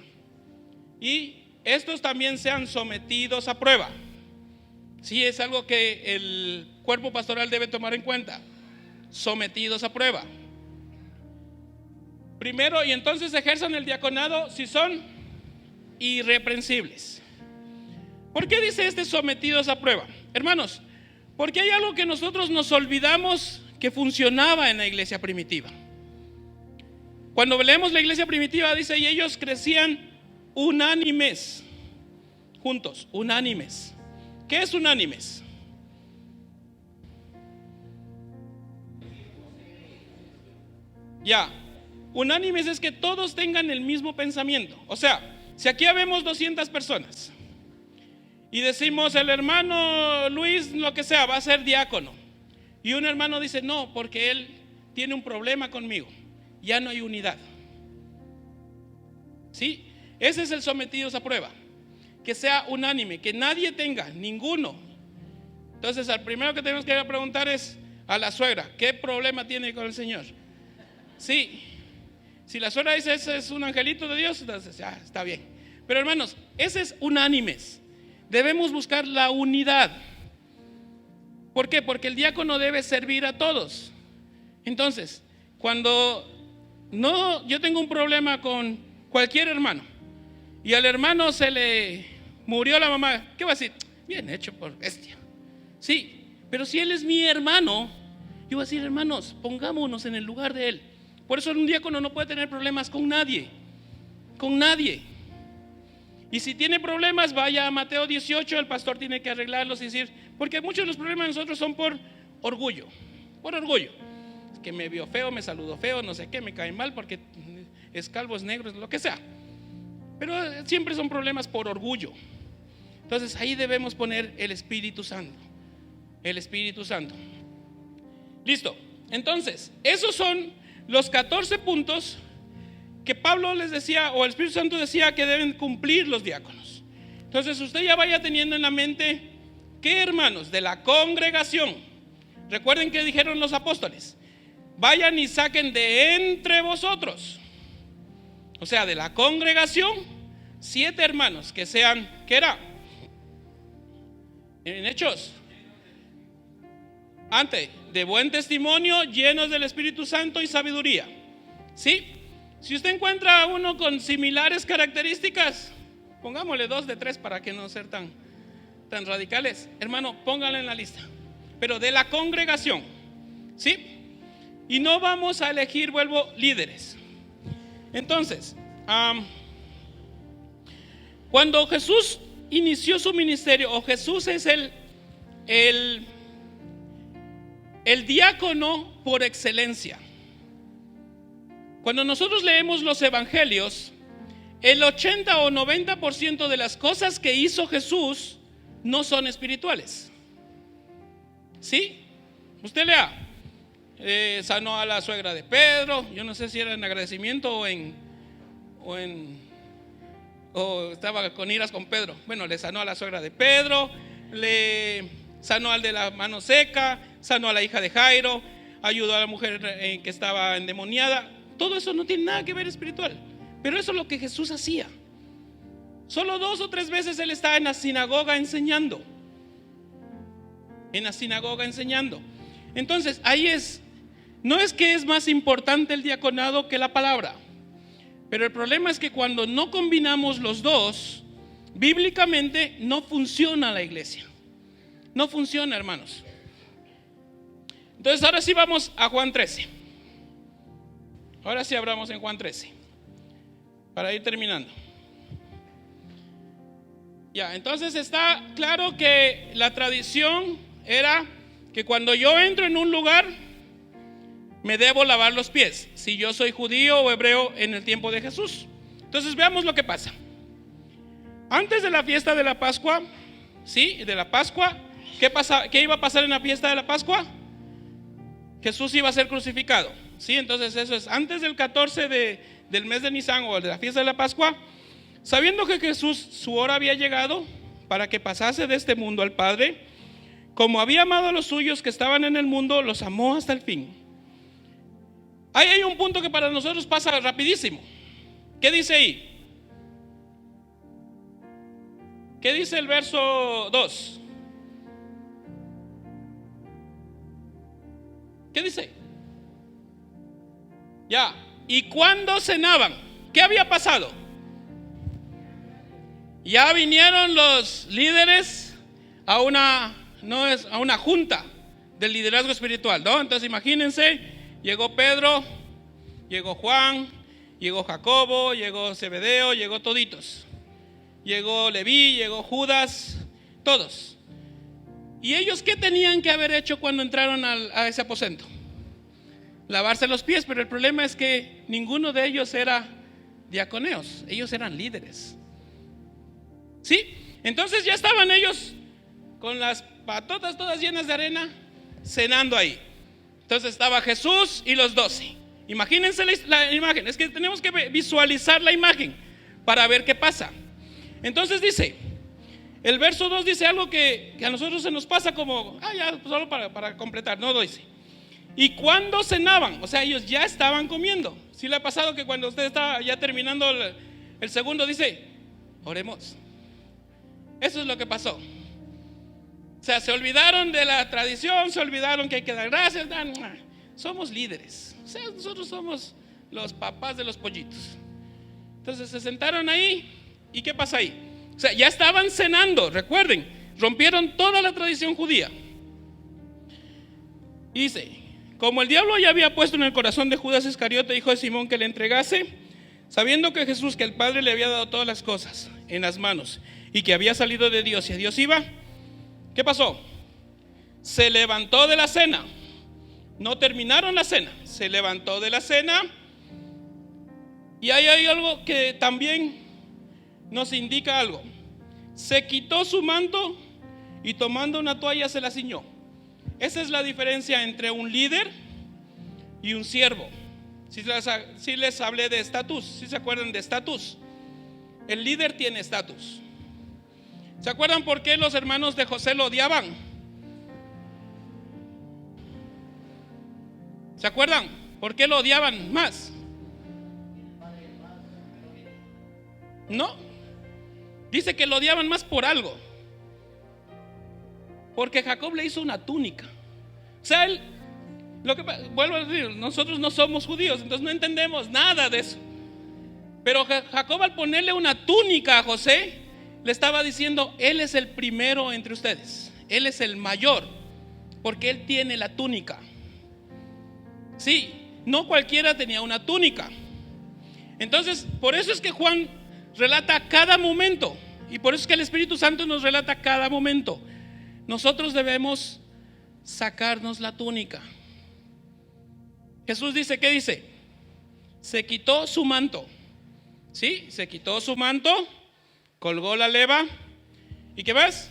y estos también sean sometidos a prueba. Sí, es algo que el cuerpo pastoral debe tomar en cuenta. Sometidos a prueba. Primero, y entonces ejerzan el diaconado si son irreprensibles. ¿Por qué dice sometidos a prueba? Hermanos, porque hay algo que nosotros nos olvidamos que funcionaba en la iglesia primitiva. Cuando leemos la iglesia primitiva dice, y ellos crecían unánimes, juntos, unánimes. ¿Qué es unánimes? Ya, unánimes es que todos tengan el mismo pensamiento. O sea, si aquí habemos 200 personas y decimos el hermano Luis, lo que sea, va a ser diácono, y un hermano dice no, porque él tiene un problema conmigo, ya no hay unidad. ¿Sí? Ese es el sometidos a prueba, que sea unánime, que nadie tenga, ninguno. Entonces al primero que tenemos que preguntar es a la suegra, ¿qué problema tiene con el Señor? Sí, si la suegra dice ese es un angelito de Dios, entonces ya está bien. Pero hermanos, ese es unánimes. Debemos buscar la unidad. ¿Por qué? Porque el diácono debe servir a todos. Entonces, cuando yo tengo un problema con cualquier hermano y al hermano se le murió la mamá, ¿qué va a decir? Bien hecho por bestia. Sí, pero si él es mi hermano, yo voy a decir, hermanos, pongámonos en el lugar de él. Por eso un diácono no puede tener problemas con nadie. Con nadie. Y si tiene problemas, vaya a Mateo 18, el pastor tiene que arreglarlos y decir, porque muchos de los problemas de nosotros son por orgullo. Por orgullo. Es que me vio feo, me saludó feo, no sé qué, me cae mal porque es calvo, es negro, es lo que sea. Pero siempre son problemas por orgullo. Entonces ahí debemos poner el Espíritu Santo. El Espíritu Santo. Listo. Entonces, esos son los 14 puntos que Pablo les decía, o el Espíritu Santo decía que deben cumplir los diáconos. Entonces usted ya vaya teniendo en la mente que, hermanos, de la congregación, recuerden que dijeron los apóstoles, vayan y saquen de entre vosotros, o sea, de la congregación, 7 hermanos que sean, ¿qué era? En Hechos, antes, de buen testimonio, llenos del Espíritu Santo y sabiduría. ¿Sí? Si usted encuentra a uno con similares características, pongámosle 2 de 3 para que no ser tan radicales. Hermano, póngalo en la lista. pero de la congregación, ¿sí? Y no vamos a elegir, vuelvo, líderes. Entonces, cuando Jesús inició su ministerio, o Jesús es el diácono por excelencia. Cuando nosotros leemos los evangelios, el 80 o 90% de las cosas que hizo Jesús no son espirituales. ¿Sí? Usted lea, sanó a la suegra de Pedro. Yo no sé si era en agradecimiento o estaba con iras con Pedro. Bueno, le sanó a la suegra de Pedro, le sanó al de la mano seca, sanó a la hija de Jairo, ayudó a la mujer que estaba endemoniada. Todo eso no tiene nada que ver espiritual, pero eso es lo que Jesús hacía. Solo 2 o 3 veces Él estaba en la sinagoga enseñando. En la sinagoga enseñando. Entonces ahí no es que es más importante el diaconado que la palabra, pero el problema es que cuando no combinamos los dos, bíblicamente no funciona la iglesia. No funciona, hermanos. Entonces ahora sí vamos a Juan 13. Ahora sí abramos en Juan 13 para ir terminando. Ya, entonces está claro que la tradición era que cuando yo entro en un lugar me debo lavar los pies, si yo soy judío o hebreo en el tiempo de Jesús. Entonces veamos lo que pasa. Antes de la fiesta de la Pascua, ¿sí? De la Pascua, ¿qué iba a pasar en la fiesta de la Pascua? Jesús iba a ser crucificado, ¿sí? Entonces eso es antes del 14 del mes de Nisan o de la fiesta de la Pascua. Sabiendo que Jesús, su hora había llegado para que pasase de este mundo al Padre, como había amado a los suyos que estaban en el mundo, los amó hasta el fin. Ahí hay un punto que para nosotros pasa rapidísimo. ¿Qué dice ahí? ¿Qué dice el verso 2? ¿Qué dice? Ya. ¿Y cuándo cenaban? ¿Qué había pasado? Ya vinieron los líderes a una junta del liderazgo espiritual, ¿no? Entonces imagínense, llegó Pedro, llegó Juan, llegó Jacobo, llegó Zebedeo, llegó toditos. Llegó Leví, llegó Judas, todos. ¿Y ellos qué tenían que haber hecho cuando entraron a ese aposento? Lavarse los pies, pero el problema es que ninguno de ellos era diaconeos, ellos eran líderes. ¿Sí? Entonces ya estaban ellos con las patotas todas llenas de arena, cenando ahí. Entonces estaba Jesús y los 12. Imagínense la imagen, es que tenemos que visualizar la imagen para ver qué pasa. Entonces dice, el verso 2 dice algo que a nosotros se nos pasa como, ya, solo para completar, no dice. Y cuando cenaban, o sea, ellos ya estaban comiendo. ¿Sí le ha pasado que cuando usted está ya terminando el segundo dice, oremos? Eso es lo que pasó. O sea, se olvidaron de la tradición, se olvidaron que hay que dar gracias. Somos líderes, o sea, nosotros somos los papás de los pollitos. Entonces se sentaron ahí. ¿Y qué pasa ahí? O sea, ya estaban cenando, recuerden, rompieron toda la tradición judía. Dice, como el diablo ya había puesto en el corazón de Judas Iscariote, hijo de Simón, que le entregase, sabiendo que Jesús, que el Padre le había dado todas las cosas en las manos y que había salido de Dios y a Dios iba, ¿qué pasó? Se levantó de la cena. No terminaron la cena, se levantó de la cena. Y ahí hay algo que también nos indica algo. Se quitó su manto y tomando una toalla se la ciñó. Esa es la diferencia entre un líder y un siervo. Si les hablé de estatus, si se acuerdan de estatus, el líder tiene estatus. ¿Se acuerdan por qué los hermanos de José lo odiaban? ¿Se acuerdan por qué lo odiaban más? No. Dice que lo odiaban más por algo. Porque Jacob le hizo una túnica. O sea, vuelvo a decir, nosotros no somos judíos, entonces no entendemos nada de eso. Pero Jacob, al ponerle una túnica a José, le estaba diciendo, él es el primero entre ustedes, él es el mayor. porque Él tiene la túnica. Sí, no cualquiera tenía una túnica. Entonces, por eso es que Juan relata cada momento, y por eso es que el Espíritu Santo nos relata cada momento. Nosotros debemos sacarnos la túnica. Jesús dice, ¿qué dice? Se quitó su manto. Sí, se quitó su manto, colgó la leva, ¿y qué más?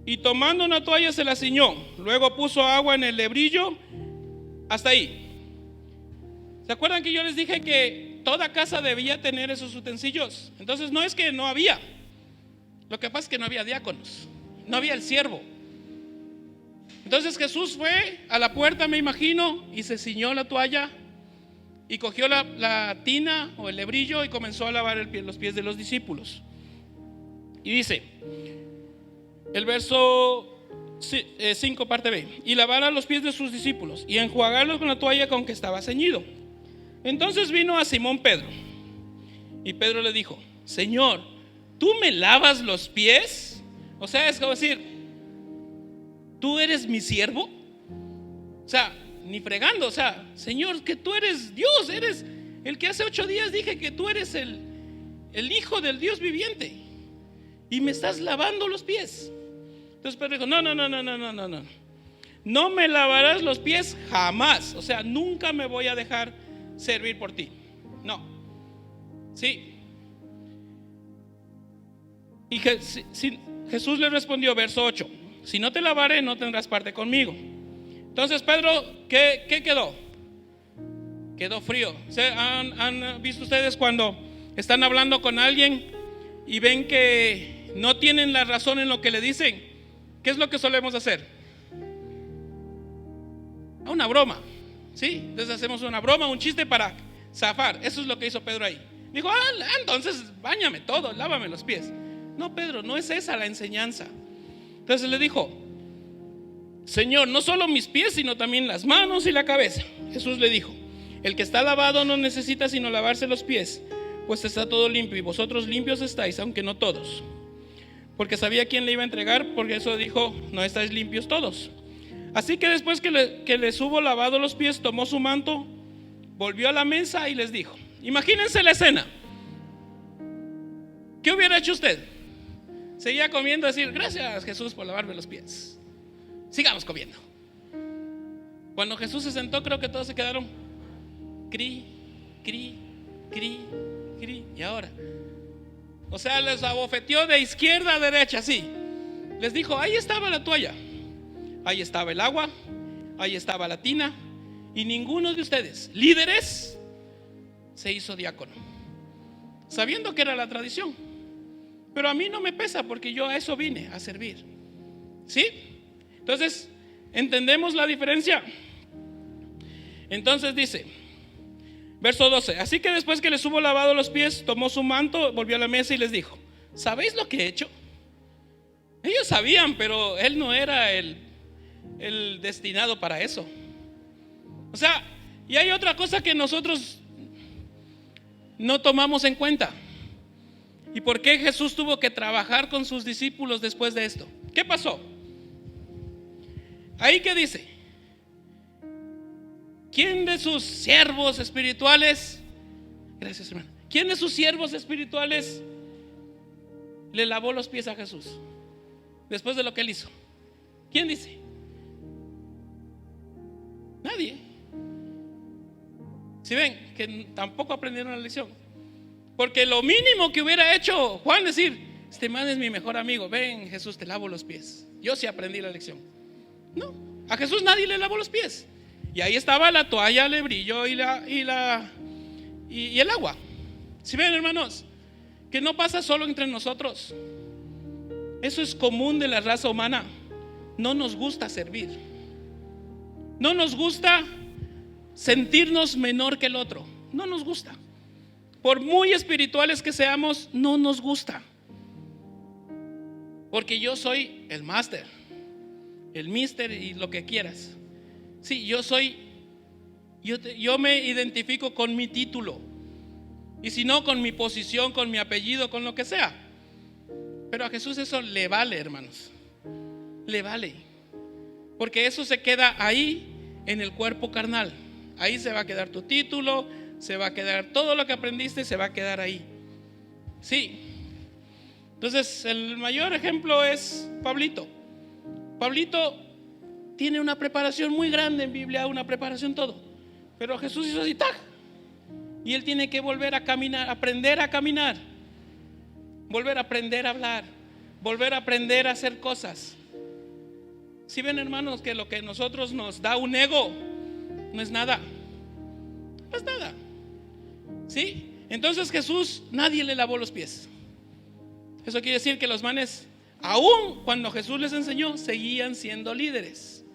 Y tomando una toalla se la ciñó, luego puso agua en el lebrillo. Hasta ahí. ¿Se acuerdan que yo les dije que toda casa debía tener esos utensilios? Entonces no es que no había, lo que pasa es que no había diáconos, no había el siervo. Entonces Jesús fue a la puerta, me imagino, y se ciñó la toalla y cogió la tina o el lebrillo y comenzó a lavar los pies de los discípulos. Y dice el verso 5 parte B: y lavara los pies de sus discípulos y enjuagarlos con la toalla con que estaba ceñido. Entonces vino a Simón Pedro, y Pedro le dijo: Señor, ¿tú me lavas los pies? O sea, es como decir, ¿tú eres mi siervo? O sea, ni fregando. O sea, Señor, que tú eres Dios, eres el que hace 8 días dije que tú eres el Hijo del Dios viviente, y me estás lavando los pies. Entonces Pedro dijo: no, no me lavarás los pies jamás. O sea, nunca me voy a dejar servir por ti. No. Sí. Y Jesús le respondió, verso 8: si no te lavaré, no tendrás parte conmigo. Entonces Pedro, ¿qué quedó? Quedó frío. ¿Han visto ustedes cuando están hablando con alguien y ven que no tienen la razón en lo que le dicen? ¿Qué es lo que solemos hacer? Una broma, ¿sí? Entonces hacemos una broma, un chiste para zafar. Eso es lo que hizo Pedro ahí. Dijo: entonces báñame todo, lávame los pies. No, Pedro, no es esa la enseñanza. Entonces le dijo: Señor, no solo mis pies, sino también las manos y la cabeza. Jesús le dijo: el que está lavado no necesita sino lavarse los pies, pues está todo limpio, y vosotros limpios estáis, aunque no todos. Porque sabía quién le iba a entregar, porque eso dijo: no estáis limpios todos. Así que después que les hubo lavado los pies, tomó su manto, volvió a la mesa y les dijo. Imagínense la escena. ¿Qué hubiera hecho usted? Seguía comiendo, decir: gracias, Jesús, por lavarme los pies. Sigamos comiendo. Cuando Jesús se sentó, creo que todos se quedaron cri, cri, cri, cri. Y ahora, o sea, les abofeteó de izquierda a derecha, así. Les dijo: ahí estaba la toalla, ahí estaba el agua, ahí estaba la tina, y ninguno de ustedes, líderes, se hizo diácono, sabiendo que era la tradición. Pero a mí no me pesa, porque yo a eso vine, a servir. ¿Sí? Entonces, ¿entendemos la diferencia? Entonces dice, verso 12: así que después que les hubo lavado los pies, tomó su manto, volvió a la mesa y les dijo: ¿sabéis lo que he hecho? Ellos sabían, pero él no era el destinado para eso. O sea, y hay otra cosa que nosotros no tomamos en cuenta. ¿Y por qué Jesús tuvo que trabajar con sus discípulos después de esto? ¿Qué pasó? Ahí que dice: ¿quién de sus siervos espirituales, gracias hermano, quién de sus siervos espirituales le lavó los pies a Jesús después de lo que él hizo? ¿Quién dice? Nadie. Si ven que tampoco aprendieron la lección. Porque lo mínimo que hubiera hecho Juan, decir: este man es mi mejor amigo, ven Jesús, te lavo los pies. Yo sí aprendí la lección. No, a Jesús nadie le lavó los pies. Y ahí estaba la toalla, el brillo y el agua. Si ven, hermanos, que no pasa solo entre nosotros. Eso es común de la raza humana. No nos gusta servir. No nos gusta sentirnos menor que el otro. No nos gusta. Por muy espirituales que seamos, no nos gusta. Porque yo soy el máster, el mister y lo que quieras. Sí, yo me identifico con mi título. Y si no, con mi posición, con mi apellido, con lo que sea. Pero a Jesús eso le vale, hermanos. Le vale. porque eso se queda ahí en el cuerpo carnal. Ahí se va a quedar tu título, se va a quedar todo lo que aprendiste, se va a quedar ahí. Sí. Entonces el mayor ejemplo es Pablito. Pablito tiene una preparación muy grande en Biblia, una preparación todo, pero Jesús hizo así, ¡tac! Y él tiene que volver a caminar, aprender a caminar, volver a aprender a hablar, volver a aprender a hacer cosas. Si ven, hermanos, que lo que a nosotros nos da un ego no es nada, no es nada. ¿Sí? Entonces Jesús, nadie le lavó los pies. Eso quiere decir que los manes, aún cuando Jesús les enseñó, seguían siendo líderes.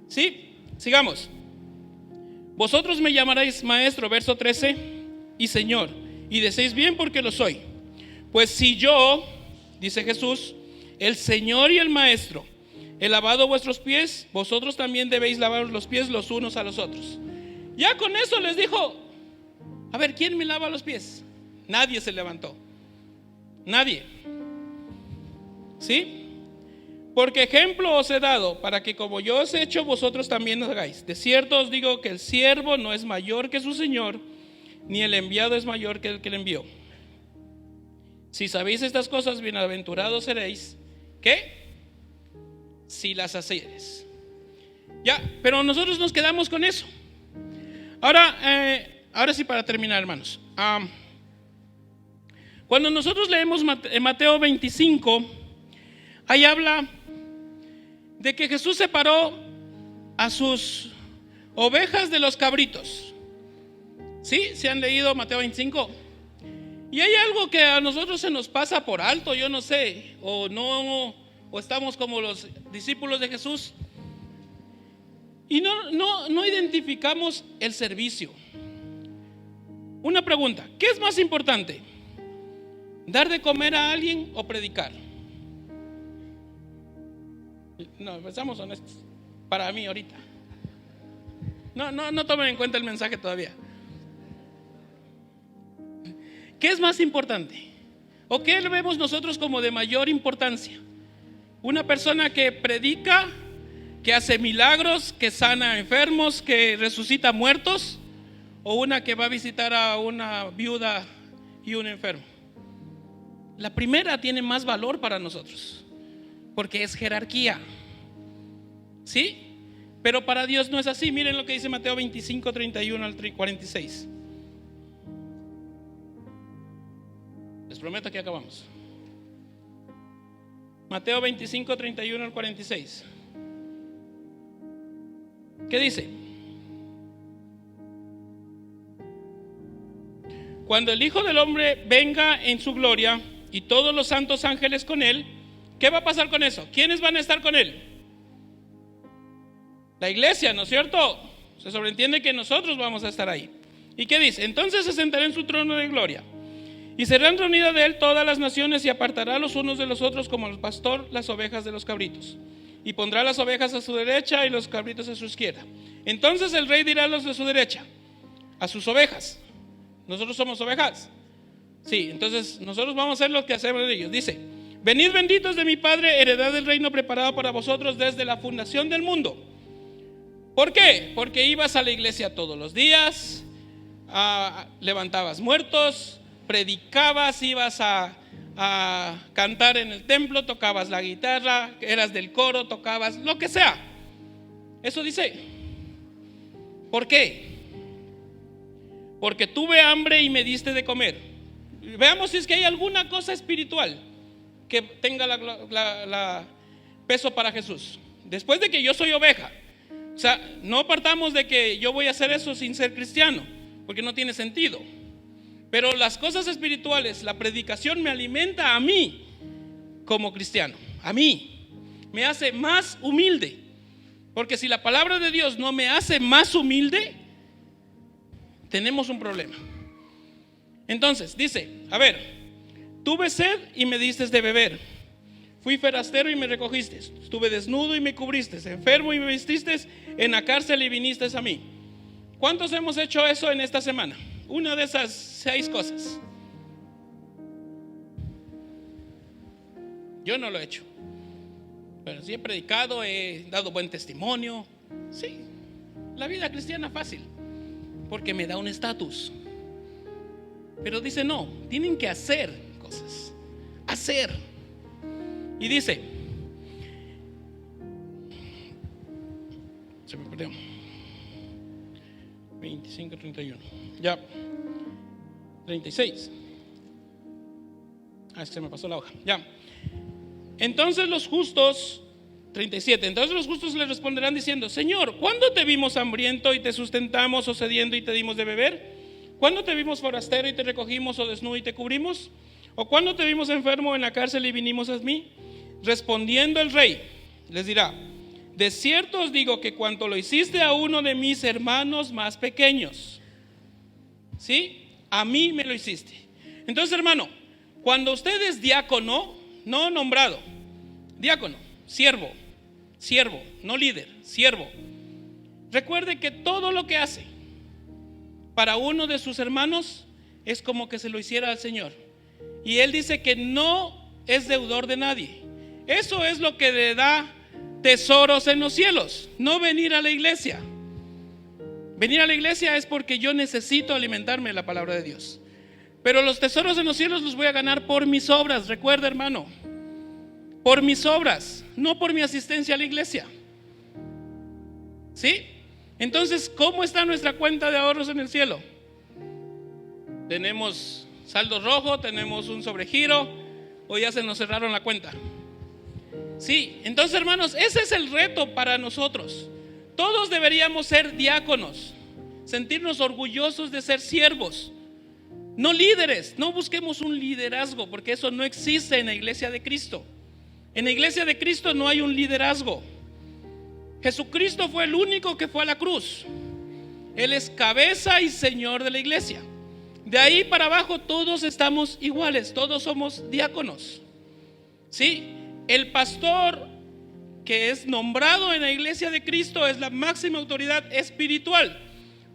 ¿Sí? Sigamos. Vosotros me llamaréis maestro, verso 13, y Señor, y decéis bien porque lo soy. Pues si yo, dice Jesús, el Señor y el Maestro, he lavado vuestros pies, vosotros también debéis lavar los pies los unos a los otros. Ya con eso les dijo, a ver, ¿quién me lava los pies? Nadie se levantó. Nadie. ¿Sí? Porque ejemplo os he dado, para que como yo os he hecho, vosotros también os hagáis. De cierto os digo que el siervo no es mayor que su señor, ni el enviado es mayor que el que le envió. Si sabéis estas cosas, bienaventurados seréis. ¿Qué? Si las hacéis. Ya, pero nosotros nos quedamos con eso. Ahora sí, para terminar, hermanos. Cuando nosotros leemos Mateo 25, ahí habla de que Jesús separó a sus ovejas de los cabritos. ¿Sí? ¿Se han leído Mateo 25? Y hay algo que a nosotros se nos pasa por alto, yo no sé, o no, o estamos como los discípulos de Jesús y no identificamos el servicio. Una pregunta, ¿qué es más importante? ¿Dar de comer a alguien o predicar? No, pensamos honestos. Para mí ahorita. No tomen en cuenta el mensaje todavía. ¿Qué es más importante? ¿O qué le vemos nosotros como de mayor importancia? ¿Una persona que predica, que hace milagros, que sana enfermos, que resucita muertos? ¿O una que va a visitar a una viuda y un enfermo? La primera tiene más valor para nosotros, porque es jerarquía. ¿Sí? Pero para Dios no es así. Miren lo que dice Mateo 25, 31 al 46. Les prometo que acabamos. Mateo 25, 31 al 46. ¿Qué dice? Cuando el Hijo del Hombre venga en su gloria y todos los santos ángeles con él, ¿qué va a pasar con eso? ¿Quiénes van a estar con él? La iglesia, ¿no es cierto? Se sobreentiende que nosotros vamos a estar ahí. ¿Y qué dice? Entonces se sentará en su trono de gloria y serán reunidas de él todas las naciones y apartará los unos de los otros como el pastor las ovejas de los cabritos. Y pondrá las ovejas a su derecha y los cabritos a su izquierda. Entonces el rey dirá a los de su derecha, a sus ovejas. Nosotros somos ovejas. Sí, entonces nosotros vamos a hacer lo que hacemos de ellos. Dice, venid benditos de mi Padre, heredad del reino preparado para vosotros desde la fundación del mundo. ¿Por qué? Porque ibas a la iglesia todos los días, levantabas muertos, predicabas, ibas a cantar en el templo, tocabas la guitarra, eras del coro, tocabas lo que sea. Eso dice. ¿Por qué? Porque tuve hambre y me diste de comer. Veamos si es que hay alguna cosa espiritual que tenga la peso para Jesús. Después de que yo soy oveja, o sea, no partamos de que yo voy a hacer eso sin ser cristiano, porque no tiene sentido. Pero las cosas espirituales, la predicación me alimenta a mí como cristiano. A mí me hace más humilde. Porque si la palabra de Dios no me hace más humilde, tenemos un problema. Entonces dice, a ver, tuve sed y me diste de beber, fui forastero y me recogiste, estuve desnudo y me cubriste, enfermo y me vestiste, en la cárcel y viniste a mí. ¿Cuántos hemos hecho eso en esta semana? Una de esas 6 cosas. Yo no lo he hecho. Pero sí he predicado, he dado buen testimonio. Sí, la vida cristiana fácil, porque me da un estatus. Pero dice no, tienen que hacer cosas. Hacer. Y dice, se me perdió, 25, 31, ya, 36. Se me pasó la hoja, ya. Entonces los justos, 37, entonces los justos le responderán diciendo: Señor, ¿cuándo te vimos hambriento y te sustentamos, o sediento y te dimos de beber? ¿Cuándo te vimos forastero y te recogimos, o desnudo y te cubrimos? ¿O cuándo te vimos enfermo en la cárcel y vinimos a mí? Respondiendo el rey, les dirá: de cierto os digo que cuanto lo hiciste a uno de mis hermanos más pequeños, ¿sí? A mí me lo hiciste. Entonces, hermano, cuando usted es diácono, no nombrado, diácono, siervo, no líder, siervo, recuerde que todo lo que hace para uno de sus hermanos es como que se lo hiciera al Señor. Y Él dice que no es deudor de nadie. Eso es lo que le da tesoros en los cielos, no venir a la iglesia. Venir a la iglesia es porque yo necesito alimentarme de la palabra de Dios. Pero los tesoros en los cielos los voy a ganar por mis obras. Recuerda, hermano, por mis obras, no por mi asistencia a la iglesia. ¿Sí? Entonces, ¿cómo está nuestra cuenta de ahorros en el cielo? ¿Tenemos saldo rojo? ¿Tenemos un sobregiro? ¿O ya se nos cerraron la cuenta? Sí, entonces, hermanos, ese es el reto para nosotros. Todos deberíamos ser diáconos, sentirnos orgullosos de ser siervos, no líderes. No busquemos un liderazgo, porque eso no existe en la iglesia de Cristo. En la iglesia de Cristo no hay un liderazgo. Jesucristo fue el único que fue a la cruz. Él es cabeza y Señor de la iglesia. De ahí para abajo todos estamos iguales, todos somos diáconos. ¿Sí? El pastor que es nombrado en la iglesia de Cristo es la máxima autoridad espiritual.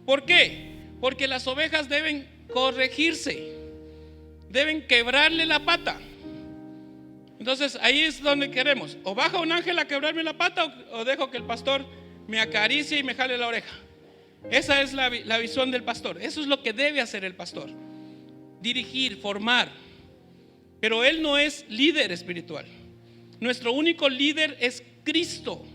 ¿Por qué? Porque las ovejas deben corregirse, deben quebrarle la pata. Entonces ahí es donde queremos: o baja un ángel a quebrarme la pata, o dejo que el pastor me acaricie y me jale la oreja. Esa es la visión del pastor. Eso es lo que debe hacer el pastor: dirigir, formar. Pero él no es líder espiritual. Nuestro único líder es Cristo,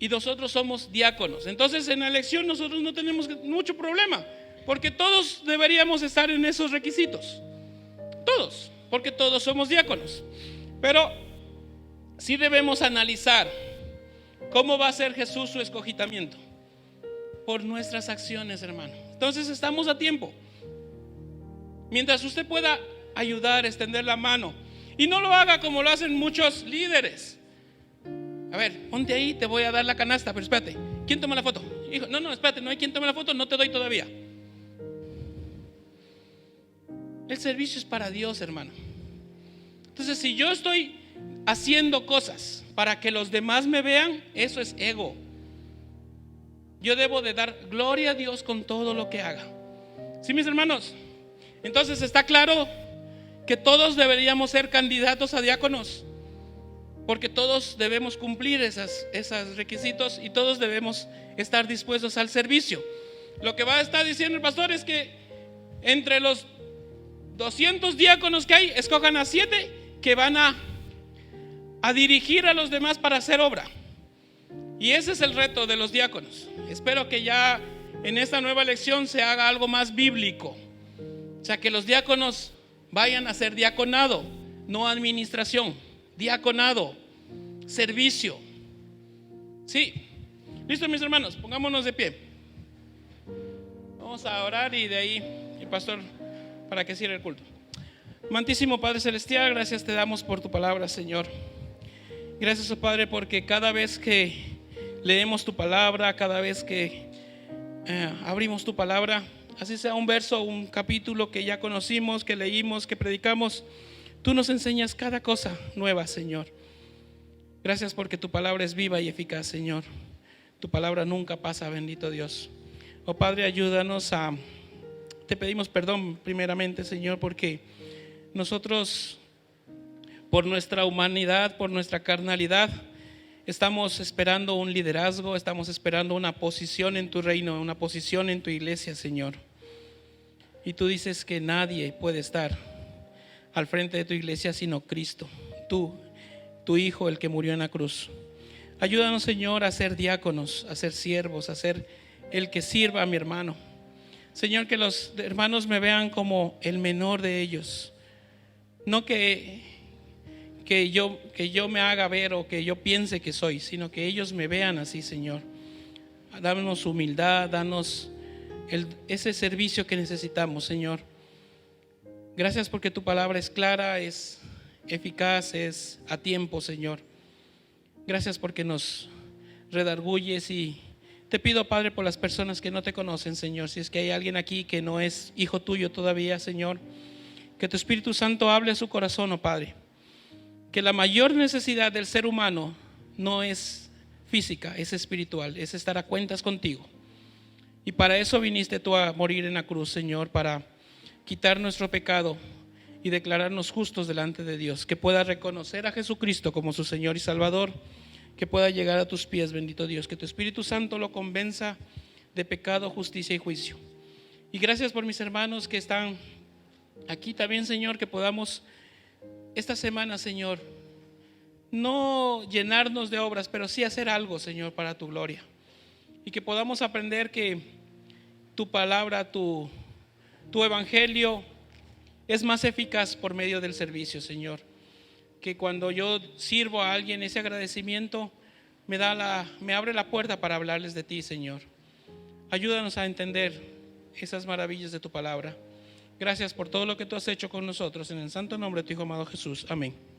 y nosotros somos diáconos. Entonces en la elección nosotros no tenemos mucho problema, porque todos deberíamos estar en esos requisitos. Todos, porque todos somos diáconos. Pero sí debemos analizar cómo va a ser Jesús su escogitamiento. Por nuestras acciones, hermano. Entonces estamos a tiempo. Mientras usted pueda ayudar, extender la mano, y no lo haga como lo hacen muchos líderes. A ver, ponte ahí, te voy a dar la canasta, pero espérate, ¿quién toma la foto? Hijo, no, espérate, no hay quien tome la foto, no te doy todavía. El servicio es para Dios, hermano. Entonces, si yo estoy haciendo cosas para que los demás me vean, eso es ego. Yo debo de dar gloria a Dios con todo lo que haga. ¿Sí, mis hermanos? Entonces está claro que todos deberíamos ser candidatos a diáconos, porque todos debemos cumplir esos requisitos, y todos debemos estar dispuestos al servicio. Lo que va a estar diciendo el pastor es que entre los 200 diáconos que hay, escojan a 7 que van a dirigir a los demás para hacer obra. Y ese es el reto de los diáconos. Espero que ya en esta nueva elección se haga algo más bíblico. O sea, que los diáconos vayan a hacer diaconado, no administración. Diaconado, servicio. Sí. Listo, mis hermanos, pongámonos de pie. Vamos a orar, y de ahí el pastor para que cierre el culto. Amantísimo Padre Celestial, gracias te damos por tu palabra, Señor. Gracias, oh Padre, porque cada vez que leemos tu palabra, cada vez que abrimos tu palabra, así sea un verso, un capítulo que ya conocimos, que leímos, que predicamos, tú nos enseñas cada cosa nueva, Señor. Gracias porque tu palabra es viva y eficaz, Señor. Tu palabra nunca pasa, bendito Dios. Oh Padre, ayúdanos te pedimos perdón primeramente, Señor, porque nosotros por nuestra humanidad, por nuestra carnalidad, estamos esperando un liderazgo, estamos esperando una posición en tu reino, una posición en tu iglesia, Señor. Y tú dices que nadie puede estar al frente de tu iglesia sino Cristo, tú, tu Hijo, el que murió en la cruz. Ayúdanos, Señor, a ser diáconos, a ser siervos, a ser el que sirva a mi hermano. Señor, que los hermanos me vean como el menor de ellos. No que yo me haga ver o que yo piense que soy, sino que ellos me vean así, Señor. Danos humildad, danos ese servicio que necesitamos, Señor. Gracias porque tu palabra es clara, es eficaz, es a tiempo, Señor. Gracias porque nos redarguyes y te pido, Padre, por las personas que no te conocen, Señor. Si es que hay alguien aquí que no es hijo tuyo todavía, Señor, que tu Espíritu Santo hable a su corazón, oh Padre. Que la mayor necesidad del ser humano no es física, es espiritual, es estar a cuentas contigo. Y para eso viniste tú a morir en la cruz, Señor, para quitar nuestro pecado y declararnos justos delante de Dios. Que pueda reconocer a Jesucristo como su Señor y Salvador, que pueda llegar a tus pies, bendito Dios. Que tu Espíritu Santo lo convenza de pecado, justicia y juicio. Y gracias por mis hermanos que están aquí también, Señor, que podamos esta semana, Señor, no llenarnos de obras, pero sí hacer algo, Señor, para tu gloria. Y que podamos aprender que tu palabra, tu evangelio es más eficaz por medio del servicio, Señor. Que cuando yo sirvo a alguien, ese agradecimiento me abre la puerta para hablarles de ti, Señor. Ayúdanos a entender esas maravillas de tu palabra. Gracias por todo lo que tú has hecho con nosotros. En el santo nombre de tu Hijo amado Jesús. Amén.